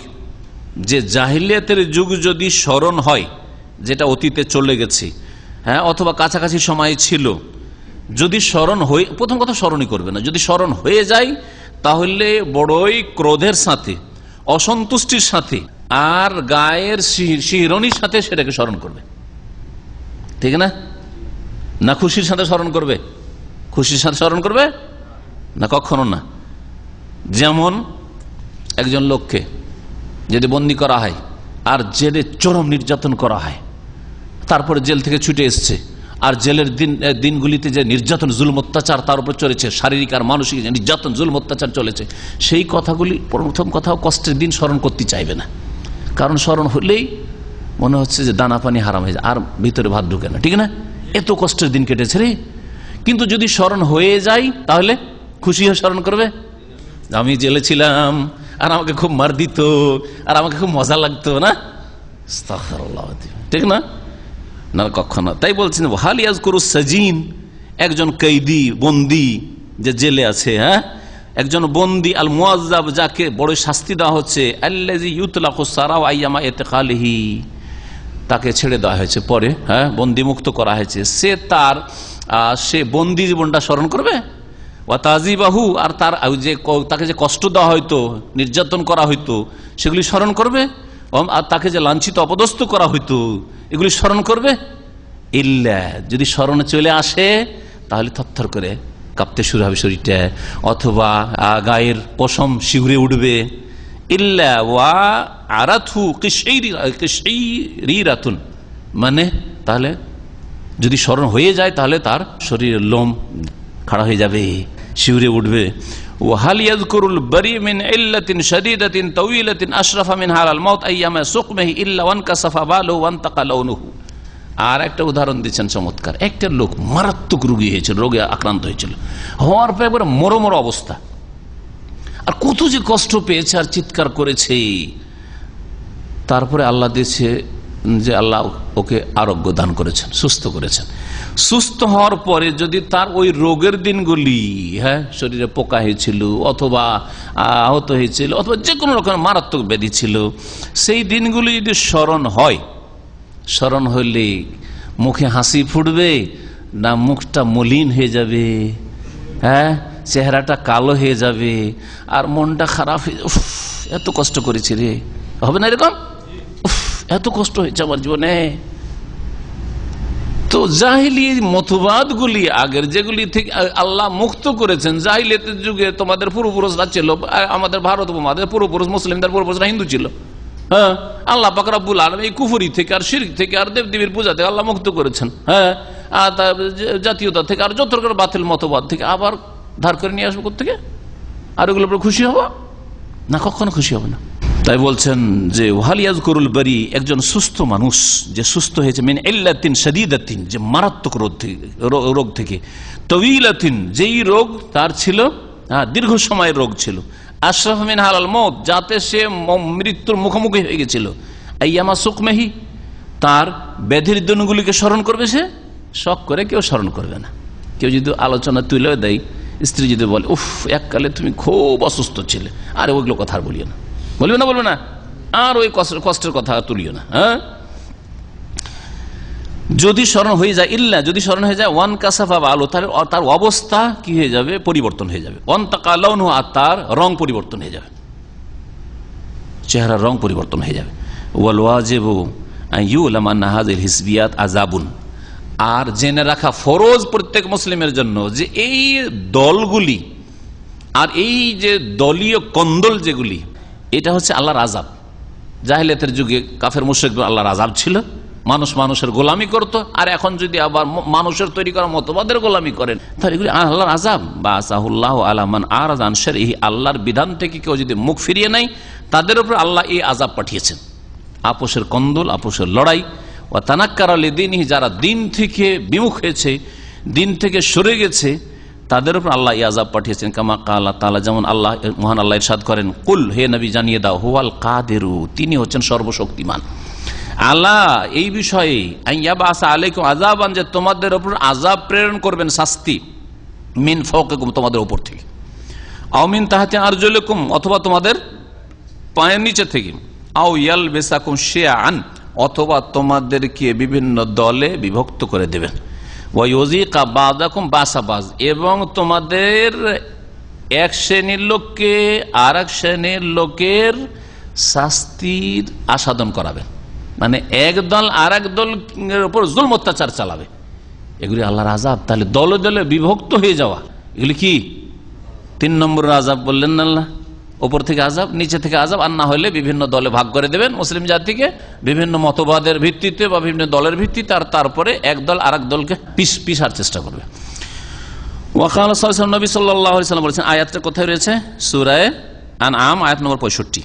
যে জাহিলিয়াতের যুগ যদি স্মরণ হয়, যেটা অতীতে চলে গেছে, হ্যাঁ অথবা কাছাকাছি সময় ছিল, যদি স্মরণ হয়ে, প্রথম কথা স্মরণই করবে না, যদি স্মরণ হয়ে যায় তাহলে বড়ই ক্রোধের সাথে, অসন্তুষ্টির সাথে আর গায়ের শিহরণির সাথে সেটাকে স্মরণ করবে, ঠিক না? না খুশির সাথে স্মরণ করবে? খুশির সাথে স্মরণ করবে না, কখনো না। যেমন একজন লোককে যদি বন্দী করা হয় আর জেলে চরম নির্যাতন করা হয়, তারপরে জেল থেকে ছুটে এসছে, আর জেলের দিনগুলিতে যে নির্যাতন জুলুম অত্যাচার তার উপর চলেছে, শারীরিক আর মানসিক যে নির্যাতন জুলুম অত্যাচার চলেছে, সেই কথাগুলি প্রথম কথাও কষ্টের দিন স্মরণ করতে চাইবে না। কারণ স্মরণ হলেই মনে হচ্ছে যে দানা পানি হারাম হয়ে যায়, আর ভিতরে ভাত ঢুকে না, ঠিক না? এত কষ্টের দিন কেটেছে রে। কিন্তু যদি স্মরণ হয়ে যায় তাহলে খুশি হয়ে স্মরণ করবে, আমি জেলে ছিলাম আর আমাকে খুব মার দিত আর আমাকে খুব মজা লাগতো না, ঠিক না? না কখনো। তাই বলছেন হাল ইয়াজকুরুস সাজিন, একজন কয়েদি বন্দি যে জেলে আছে, হ্যাঁ, একজন বন্দি আল মুআজ্জাব যাকে বড় শাস্তি দেওয়া হচ্ছে, আল্লাযী ইউতলাকু সারাউ আইয়ামা ইতিকালিহি, তাকে ছেড়ে দেওয়া হয়েছে পরে, হ্যাঁ, বন্দি মুক্ত করা হয়েছে, সে বন্দি জীবনটা স্মরণ করবে। ওয়া তাযিবাহু, আর তাকে যে কষ্ট দেওয়া হইতো, নির্যাতন করা হইতো, সেগুলি স্মরণ করবে। আর তাকে যে লাঞ্ছিত অপদস্থ করা হইতো, এগুলি স্মরণ করবে। ইল্লা, যদি স্মরণে চলে আসে তাহলে থরথর করে কাঁপতে শুরু হবে শরীরটা, অথবা গায়ের পশম শিউরে উঠবে। ইল্লা ওয়া আরাথু কিশঈরিরাতুন, মানে তাহলে যদি স্মরণ হয়ে যায় তাহলে তার শরীরের লোম খাড়া হয়ে যাবে, শিউরে উঠবে। ওয়াহাল ইয়াযকুরুল বারি মিন ইল্লাতিন শাদীদাতিন তাওয়িলাতিন আশরাফা মিন হালাল মাউত আইয়ামা সুকমিহি ইল্লা ওয়ানকাসাফা বালু ওয়ানতাকা লাউনুহু। আর একটা উদাহরণ দিচ্ছেন চমৎকার। একটা লোক মারাত্মক রোগী হয়েছিল, রোগে আক্রান্ত হয়েছিল, হওয়ার পর একবারে মরমর অবস্থা, আর কত যে কষ্ট পেয়েছে আর চিৎকার করেছে। তারপরে আল্লাহ দিয়েছে যে আল্লাহ ওকে আরোগ্য দান করেছেন, সুস্থ করেছেন। সুস্থ হওয়ার পরে যদি তার ওই রোগের দিনগুলি, হ্যাঁ, শরীরে পোকা হয়েছিল অথবা আহত হয়েছিল অথবা যে কোনো রকম মারাত্মক ব্যাধি ছিল, সেই দিনগুলি যদি স্মরণ হয়, স্মরণ হইলে মুখে হাসি ফুটবে না মুখটা মলিন হয়ে যাবে, হ্যাঁ, চেহারাটা কালো হয়ে যাবে আর মনটা খারাপ হয়ে যাবে, এত কষ্ট করেছি রে, হবে না এরকম? এত কষ্ট হয়েছে আমার জীবনে। তো জাহিলি মতবাদগুলি আগের যেগুলি থেকে আল্লাহ মুক্ত করেছেন, জাহিলিয়াতের যুগে তোমাদের পূর্বপুরুষরা ছিল, আমাদের ভারত উপমহাদেশের পূর্বপুরুষ মুসলিমদের পূর্বপুরুষরা হিন্দু ছিল, হ্যাঁ, আল্লাহ পাক রব্বুল আলামিন এই কুফরি থেকে আর শিরক থেকে আর দেবদেবীর পূজা থেকে আল্লাহ মুক্ত করেছেন, হ্যাঁ, আর জাতীয়তা থেকে আর যত রকম বাতিল মতবাদ থেকে আবার ধার করে নিয়ে আসবো কোত্থেকে? আর ওগুলোর উপর খুশি হবো না? কখনো খুশি হবে না। তাই বলছেন যে ওয়াহাল ইয়াযকুরুল বারি, একজন সুস্থ মানুষ যে সুস্থ হয়েছে, মিন ইল্লাতিন শাদীদাতিন, যে মারাত্মক রোগ থেকে, তাওয়িলাতিন, যেই রোগ তার ছিল, দীর্ঘ সময়ের রোগ ছিল, আশরাফ মিন হালাল মউত, যাতে সে মৃত্যুর মুখোমুখি হয়ে গেছিল, আইয়ামা সুকমিহি, তার ব্যাধির দিনগুলিকে স্মরণ করবে সে, শখ করে কেউ স্মরণ করবে না। কেউ যদি আলোচনা তুলে দেয়, স্ত্রী যদি বলে উফ এককালে তুমি খুব অসুস্থ ছিলে, আর ওইগুলো কথা আর বলিও না, বলবে না, বলবে না, আর ওই কষ্টের কথা তুলিও না, হ্যাঁ। যদি স্মরণ হয়ে যায়, ইল্লা, যদি স্মরণ হয়ে যায়, ওয়ান কাসাফা আলো, তার অবস্থা কি হয়ে যাবে? পরিবর্তন হয়ে যাবে। ওয়ান তাকা লাউনহু, আর তার রং পরিবর্তন হয়ে যাবে, চেহারার রং পরিবর্তন হয়ে যাবে। ওয়াল ওয়াজিবু আন ইউলামা আন্না হাযিহিল হিসবিয়াত আযাবুন, আর জেনে রাখা ফরজ প্রত্যেক মুসলিমের জন্য যে এই দলগুলি আর এই যে দলীয় কন্দল যেগুলি, এটা হচ্ছে আল্লাহর আযাব। জাহিলিয়াতের যুগে কাফের মুশরিকদের আল্লাহর আযাব ছিল, মানুষ মানুষের গোলামি করত, আর এখন যদি আবার মানুষের তৈরি করা মতবাদের গোলামি করেন তাহলে এগুলি আল্লাহর আযাব। বাসাহুল্লাহু আলা মান আরাযা আন শারঈহি, আল্লাহর বিধান থেকে কেউ যদি মুখ ফিরিয়ে নেয় তাদের উপর আল্লাহ এই আযাব পাঠিয়েছেন। আপোষের কন্দল, আপোষের লড়াই, ওয়া তানাক্কারা লিদীনিহি, যারা দিন থেকে বিমুখ হয়েছে, দিন থেকে সরে গেছে, তাদের উপর আল্লাহ এই আযাব পাঠিয়েছেন। কামা কালা তাআলা, যেমন আল্লাহ মহান আল্লাহ ইরশাদ করেন, কুল, হে নবী জানিয়ে দাও, হুয়াল কাদিরু, তিনি হচ্ছেন সর্বশক্তিমান, আল্লাহ এই বিষয়ে আইয়াবাসা আলাইকুম আযাবান, যে তোমাদের উপর আযাব প্রেরণ করবেন, শাস্তি, মিন ফাওকিকুম, তোমাদের উপর থেকে, আও মিন তাহতি আরজুলিকুম, অথবা তোমাদের পায়ের নিচে থেকে, আও ইয়ালবিসাকুম শিয়াআন, অথবা তোমাদেরকে বিভিন্ন দলে বিভক্ত করে দেবেন, ওয়া ইউযিকা বাযাকুম বাসা বাজ, এবং তোমাদের এক শ্রেণীর লোককে আর এক শ্রেণীর লোকের শাস্তির আস্বাদন করাবেন, মানে এক দল আর এক দলের উপর জুলম অত্যাচার চালাবে, এগুলি আল্লাহর আযাব। তাহলে দলে দলে বিভক্ত হয়ে যাওয়া, এগুলি কি 3 নম্বরের আযাব বললেন না আল্লাহ? উপর থেকে আযাব, নিচে থেকে আযাব, আর না হলে বিভিন্ন দলে ভাগ করে দেবেন মুসলিম জাতিকে বিভিন্ন মতবাদের ভিত্তিতে বা বিভিন্ন দলের ভিত্তিতে, আর তারপরে এক দল আর এক দলকে পিছার চেষ্টা করবে। ওয়াকাল নবী সাল্লাল্লাহু আলাইহি ওয়াসাল্লাম বলেছেন, আয়াতটা কোথায় রয়েছে? সূরা আনআম আয়াত নম্বর 65।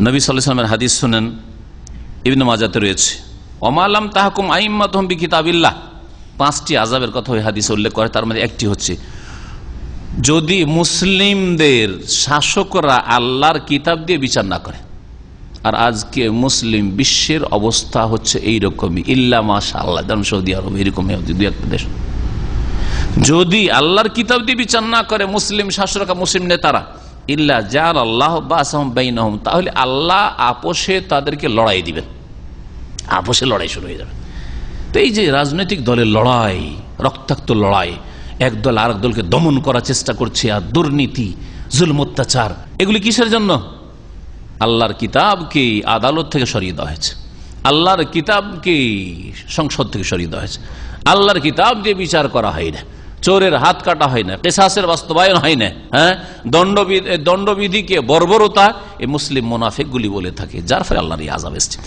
নবী সাল্লাল্লাহু আলাইহি ওয়াসাল্লামের হাদিস শুনেন, ইবনে মাজাহতে রয়েছে, ওমা লাম তাহকুম আইম্মাতুহুম বিকিতাবিল্লাহ। 5টি আযাবের কথা ওই হাদিসে উল্লেখ করে, তার মধ্যে একটি হচ্ছে যদি মুসলিমদের শাসকরা আল্লাহর কিতাব দিয়ে বিচার না করে। আর আজকে মুসলিম বিশ্বের অবস্থা হচ্ছে এইরকমই, ইল্লা মাশাআল্লাহ, যেমন সৌদি আরব এরকম দুই একটা দেশ। যদি আল্লাহর কিতাব দিয়ে বিচার না করে মুসলিম শাসকরা, মুসলিম নেতারা, ইল্লা জাআল আল্লাহ বাসাহুম বাইনাহুম, তাহলে আল্লাহ আপোষে তাদেরকে লড়াই দিবেন, আপোষে লড়াই শুরু হয়ে যাবে। তো এই যে রাজনৈতিক দলের লড়াই, রক্তাক্ত লড়াই, একদল আরেক দলকে দমন করার চেষ্টা করছে, আর দুর্নীতি, জুলম, অত্যাচার, এগুলি কিসের জন্য? আল্লাহর কিতাবকে আদালত থেকে সরিয়ে দেওয়া হয়েছে, আল্লাহর কিতাবকে সংসদ থেকে সরিয়ে দেওয়া হয়েছে, আল্লাহর কিতাব দিয়ে বিচার করা হয় না, চোরের হাত কাটা হয় না, কিসাসের বাস্তবায়ন হয় না, হ্যাঁ, দণ্ডবিধিকে বর্বরতা এই মুসলিম মুনাফিকগুলি বলে থাকে, যার ফলে আল্লাহর এই আযাব এসেছে।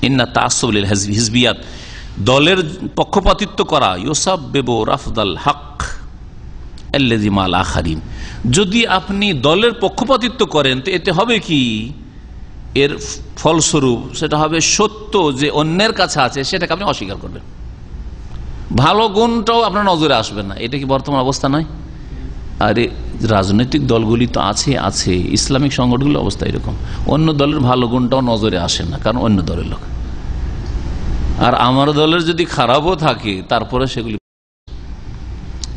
ইন্না তাআসসুব লিল হিজবিয়াত, দলের পক্ষপাতিত্ব করা, ইউসাব্বিবু রাফদাল হক আল্লাযী মাল আখারিন। যদি আপনি দলের পক্ষপাতিত্ব করেন তো এতে হবে কি, এর ফলস্বরূপ সেটা হবে সত্য যে অন্যের কাছে আছে সেটাকে আপনি অস্বীকার করবেন, ভালো গুণটাও আপনার নজরে আসবে না। এটা কি বর্তমান অবস্থা নয়? আরে রাজনৈতিক দলগুলি তো আছে, ইসলামিক সংগঠনগুলোর অবস্থা এরকম, অন্য দলের ভালো গুণটাও নজরে আসে না, কারণ অন্য দলের লোক। আর আমার দলের যদি খারাপও থাকে তারপরে সেগুলি,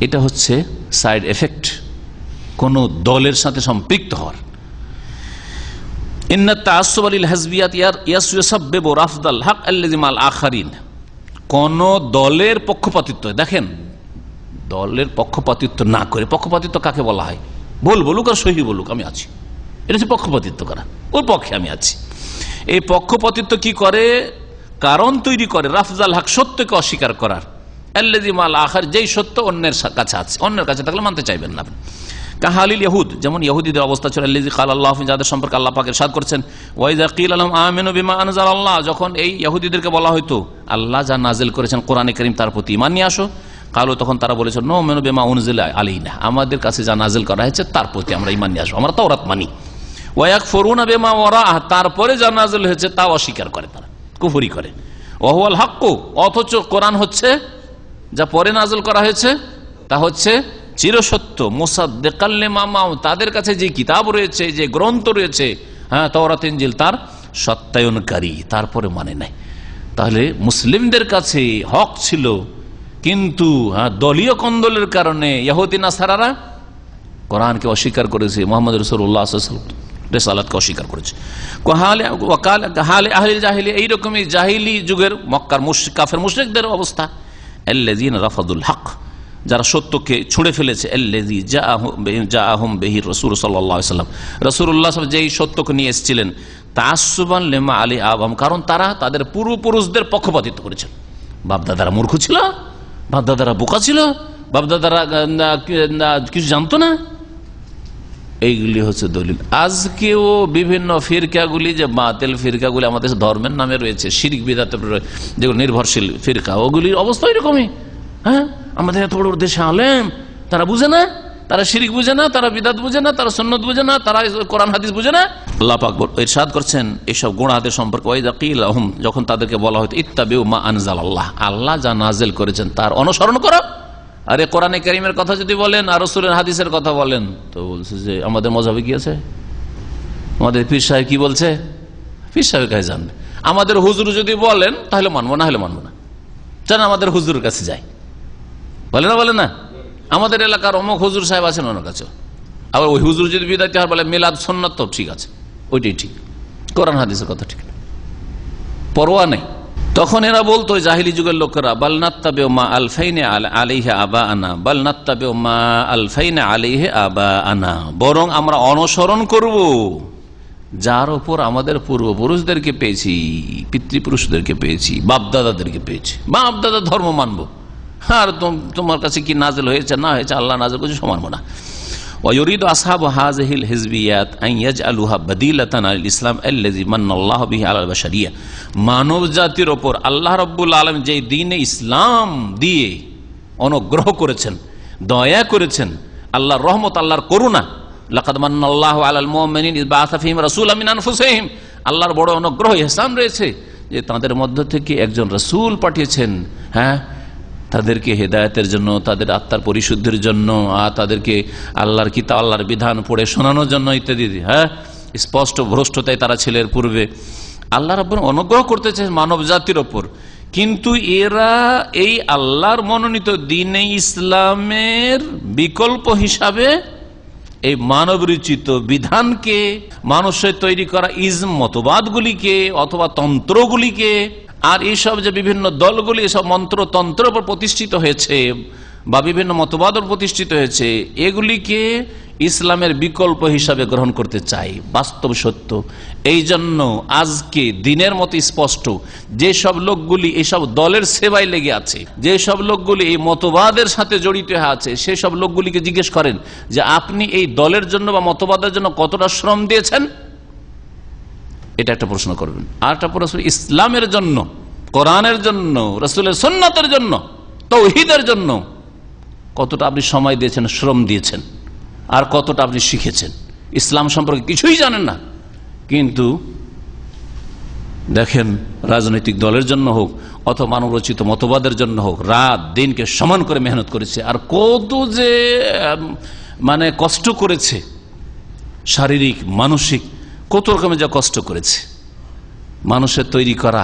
এটা হচ্ছে সাইড এফেক্ট কোন দলের সাথে সম্পৃক্ত হওয়ার। ইন্নাত তাআসসুব লিল হিজবিয়াত ইয়াসুসাব্বিবু রাফদাল হক আল্লাযী মাল আখারিন। কোন দলের পক্ষপাতিত্ব, দেখেন দলের পক্ষপাতিত্ব না করে, পক্ষপাতিত্ব কাকে বলা হয়? ভুল বলুক আর সহি বলুক আমি আছি, এটা হচ্ছে পক্ষপাতিত্ব করা, ওর পক্ষে আমি আছি। এই পক্ষপাতিত্ব কি করে? কারণ তৈরি করে রাফজাল হক, সত্যকে অস্বীকার করার, আল্লাযী মাল আখার, যেই সত্য অন্যের কাছে আছে, অন্যের কাছে থাকলে মানতে চাইবেন না। কাহালিল ইহুদ, যেমন ইহুদিদের অবস্থা ছিল, আল্লাযী ক্বালা আল্লাহু, যাদের সম্পর্কে আল্লাহ পাক ইরশাদ করেছেন, ওয়া ইযা ক্বিলা লাহুম আমিনু বিমা আনজালাল্লাহ, যখন এই ইহুদিদেরকে বলা হয়তো আল্লাহ যা নাজিল করেছেন কোরআনে কারীম তার প্রতি ঈমান নিয়ে আসো, কালু, তখন তারা বলেছে নুমিনু বিমা উনজিলা আলাইনা, আমাদের কাছে যা নাজিল করা হয়েছে তার প্রতি আমরা ঈমান নিয়ে আসবো, আমরা তাওরাত মানি। ওয়া ইয়াকফুরুনা বিমা ওয়ারাআহ, তারপরে যা নাজিল হয়েছে তা অস্বীকার করে, তারা কুফরি করে। ওয়া হুয়াল হক, অথচ কোরআন হচ্ছে যা পরে নাজিল করা হয়েছে তা হচ্ছে চিরসত্য। মুসাদ্দিকাল লিমা মা'আহু, তাদের কাছে যে কিতাব রয়েছে, যে গ্রন্থ রয়েছে, হ্যাঁ, তাওরাত ইনজিল, তার সত্যায়নকারী, তারপরে মানে নাই। তাহলে মুসলিমদের কাছে হক ছিল, কিন্তু দলীয় কন্দলের কারণে ইহুদি নাসারারা কোরআনকে অস্বীকার করেছে, মুহাম্মদ রাসূলুল্লাহ সাল্লাল্লাহু আলাইহি ওয়াসাল্লাম রিসালাতকে অস্বীকার করেছে। আহলিল জাহিলিয়া, এইরকমই জাহিলি যুগের মক্কার কাফের মুশরিকদের অবস্থা, আল্লাযীনা রাফাদুল হক, যারা সত্যকে ছুঁড়ে ফেলেছে, আল্লাযী জাআহুম বিহি রাসূল সাল্লাল্লাহু আলাইহি ওয়াসাল্লাম, রাসূলুল্লাহ সাল্লাল্লাহু আলাইহি ওয়াসাল্লাম যেই সত্যকে নিয়ে এসেছিলেন, তাআসসুবান লিমা আলী আবাম, কারণ তারা তাদের পূর্বপুরুষদের পক্ষপাতিত্ব করেছেন। বাপদাদারা মূর্খ ছিল, বাপদাদারা বোকা ছিল, বাপদাদারা কিছু জানতো না, এইগুলি হচ্ছে দলিল। আজকেও বিভিন্ন ফিরকাগুলি, যে বাতিল ফিরকাগুলি আমাদের ধর্মের নামে রয়েছে, শিরক বিদআতের যেগুলো নির্ভরশীল ফিরকা, ওগুলির অবস্থা এরকমই। হ্যাঁ, আমাদের এত বড় দেশে আলেম, তারা বুঝে না, তারা শিরক বুঝে না, তারা বিদআত বুঝে না, তারা সুন্নাত বুঝে না, তারা কোরআন হাদিস বুঝে না। আল্লাহ পাক ইরশাদ করছেন এইসব গুনাহদের সম্পর্কে, ওয়া ইযা কিলা লাহুম, যখন তাদেরকে বলা হতো ইত্তাবিউ মা আনজালাল্লাহ, আল্লাহ যা নাজিল করেছেন তার অনুসরণ করো। আরে কোরআনে কারীমের কথা যদি বলেন আর রাসূলের হাদিসের কথা বলেন, তো বলছে যে আমাদের মযহাবে কি আছে, আমাদের পীর সাহেব কি বলছে, পীর সাহেব কাছে জানবে। আমাদের হুজুর যদি বলেন তাহলে মানবো, না হলে মানবো না। জান আমাদের হুজুরের কাছে যাই, বলে না আমাদের এলাকার অমুক হুজুর সাহেব আছেন ওনার কাছে। আবার ওই হুজুর যদি বিদাতি হয় বলে মিলাদ সুন্নাত, তো ঠিক আছে, ওইটাই ঠিক, কোরআন হাদিসের কথা ঠিক, পরোয়া নেই। তখন এরা বলতো জাহিলি যুগের লোকেরা, বাল নাত্তাবিউ মা আলফাইনা আলাইহি আবাআনা, বাল নাত্তাবিউ মা আলফাইনা আলাইহি আবাআনা, বরং আমরা অনুসরণ করব যার উপর আমাদের পূর্বপুরুষদেরকে পেয়েছি, পিতৃপুরুষদেরকে পেয়েছি, বাপদাদাদেরকে পেয়েছি, বাপদাদার ধর্ম মানবো। আর তোমার কাছে কি নাজিল হয়েছে না হয়েছে, আল্লাহ নাজিল করেছে সমানবো না। ويريد أصحاب هذه الحزبيات أن يجعلوها بديلة عن الإسلام الذي من الله به على البشرية। মানব জাতির উপর আল্লাহ রাব্বুল আলামিন যে দ্বীনে ইসলাম দিয়ে অনুগ্রহ করেছেন, দয়া করেছেন, আল্লাহর রহমত, আল্লাহর করুণা, লাকাদ মান্নাল্লাহু আলাল মুমিনিন ইয বাআসা ফীহিম রাসূলাম মিন আনফুসিহিম, আল্লাহর বড় অনুগ্রহ, ইহসান রয়েছে যে তাদের মধ্য থেকে একজন রাসূল পাঠিয়েছেন, হ্যাঁ, তাদেরকে হেদায়েতের জন্য, তাদের আত্মার পরিশুদ্ধির জন্য, আর তাদেরকে আল্লাহর কিতাব, আল্লাহর বিধান পড়ে শোনানোর জন্য ইত্যাদি। হ্যাঁ, স্পষ্ট ভ্রষ্টতায় তারা ছিল এর পূর্বে। আল্লাহ রাব্বুল অনুগ্রহ করতেছে মানব জাতির ওপর, কিন্তু এরা এই আল্লাহর মনোনীত দ্বীনে ইসলামের বিকল্প হিসাবে এই মানব রচিত বিধানকে, মানুষের তৈরি করা ইজম মতবাদগুলিকে অথবা তন্ত্রগুলিকে, আর এইসব যে বিভিন্ন দলগুলি এসব মন্ত্রতন্ত্রের উপর প্রতিষ্ঠিত হয়েছে বা বিভিন্ন মতবাদ প্রতিষ্ঠিত হয়েছে, এগুলিকে ইসলামের বিকল্প হিসাবে গ্রহণ করতে চাই। বাস্তব সত্য এই জন্য আজকে দিনের মতো স্পষ্ট যেসব লোকগুলি এইসব দলের সেবায় লেগে আছে, যেসব লোকগুলি এই মতবাদের সাথে জড়িত হয়ে আছে, সেসব লোকগুলিকে জিজ্ঞেস করেন যে আপনি এই দলের জন্য বা মতবাদের জন্য কতটা শ্রম দিয়েছেন, এটা একটা প্রশ্ন করবেন। আর একটা প্রশ্ন, ইসলামের জন্য, কোরআনের জন্য, রাসূলের সুন্নাতের জন্য, তাওহীদের জন্য কতটা আপনি সময় দিয়েছেন, শ্রম দিয়েছেন, আর কতটা আপনি শিখেছেন। ইসলাম সম্পর্কে কিছুই জানেন না, কিন্তু দেখেন রাজনৈতিক দলের জন্য হোক অথবা মানবরচিত মতবাদের জন্য হোক, রাত দিনকে সমান করে মেহনত করেছে, আর কত যে মানে কষ্ট করেছে, শারীরিক মানসিক কত রকমের যা কষ্ট করেছে মানুষের তৈরি করা,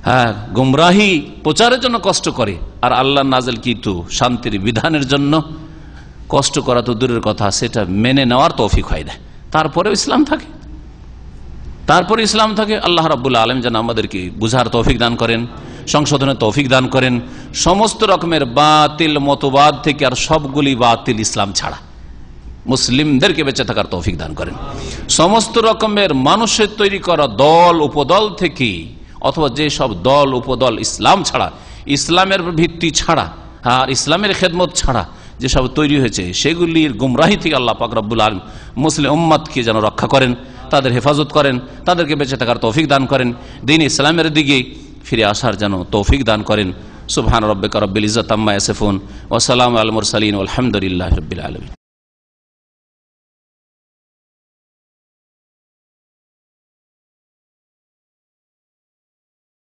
হ্যাঁ, গুমরাহি প্রচারের জন্য কষ্ট করে, আর আল্লাহ নাযিল কিন্তু শান্তির বিধানের জন্য কষ্ট করা তো দূরের কথা, সেটা মেনে নেওয়ার তৌফিক হয় না। তারপরেও ইসলাম থাকে, তারপরে ইসলাম থাকে। আল্লাহ রাব্বুল আলামিন যেন আমাদেরকে বুঝার তৌফিক দান করেন, সংশোধনের তৌফিক দান করেন, সমস্ত রকমের বাতিল মতবাদ থেকে, আর সবগুলি বাতিল ইসলাম ছাড়া, মুসলিমদেরকে বেঁচে থাকার তৌফিক দান করেন। সমস্ত রকমের মানুষের তৈরি করা দল উপদল থেকে, অথবা যে সব দল উপদল ইসলাম ছাড়া, ইসলামের ভিত্তি ছাড়া, আর ইসলামের খেদমত ছাড়া যেসব তৈরি হয়েছে, সেগুলির গুমরাহি থেকে আল্লাহ পাক রব্বুল আলামিন মুসলিম উম্মতকে যেন রক্ষা করেন, তাদের হেফাজত করেন, তাদেরকে বেঁচে থাকার তৌফিক দান করেন, দ্বীন ইসলামের দিকে ফিরে আসার যেন তৌফিক দান করেন। সুবহান রাব্বিকা রাব্বিল ইজ্জাতি আম্মা ইয়াসিফুন ওয়া সালামুন আলাল মুরসালিন ওয়াল হামদুলিল্লাহি রাব্বিল আলামিন।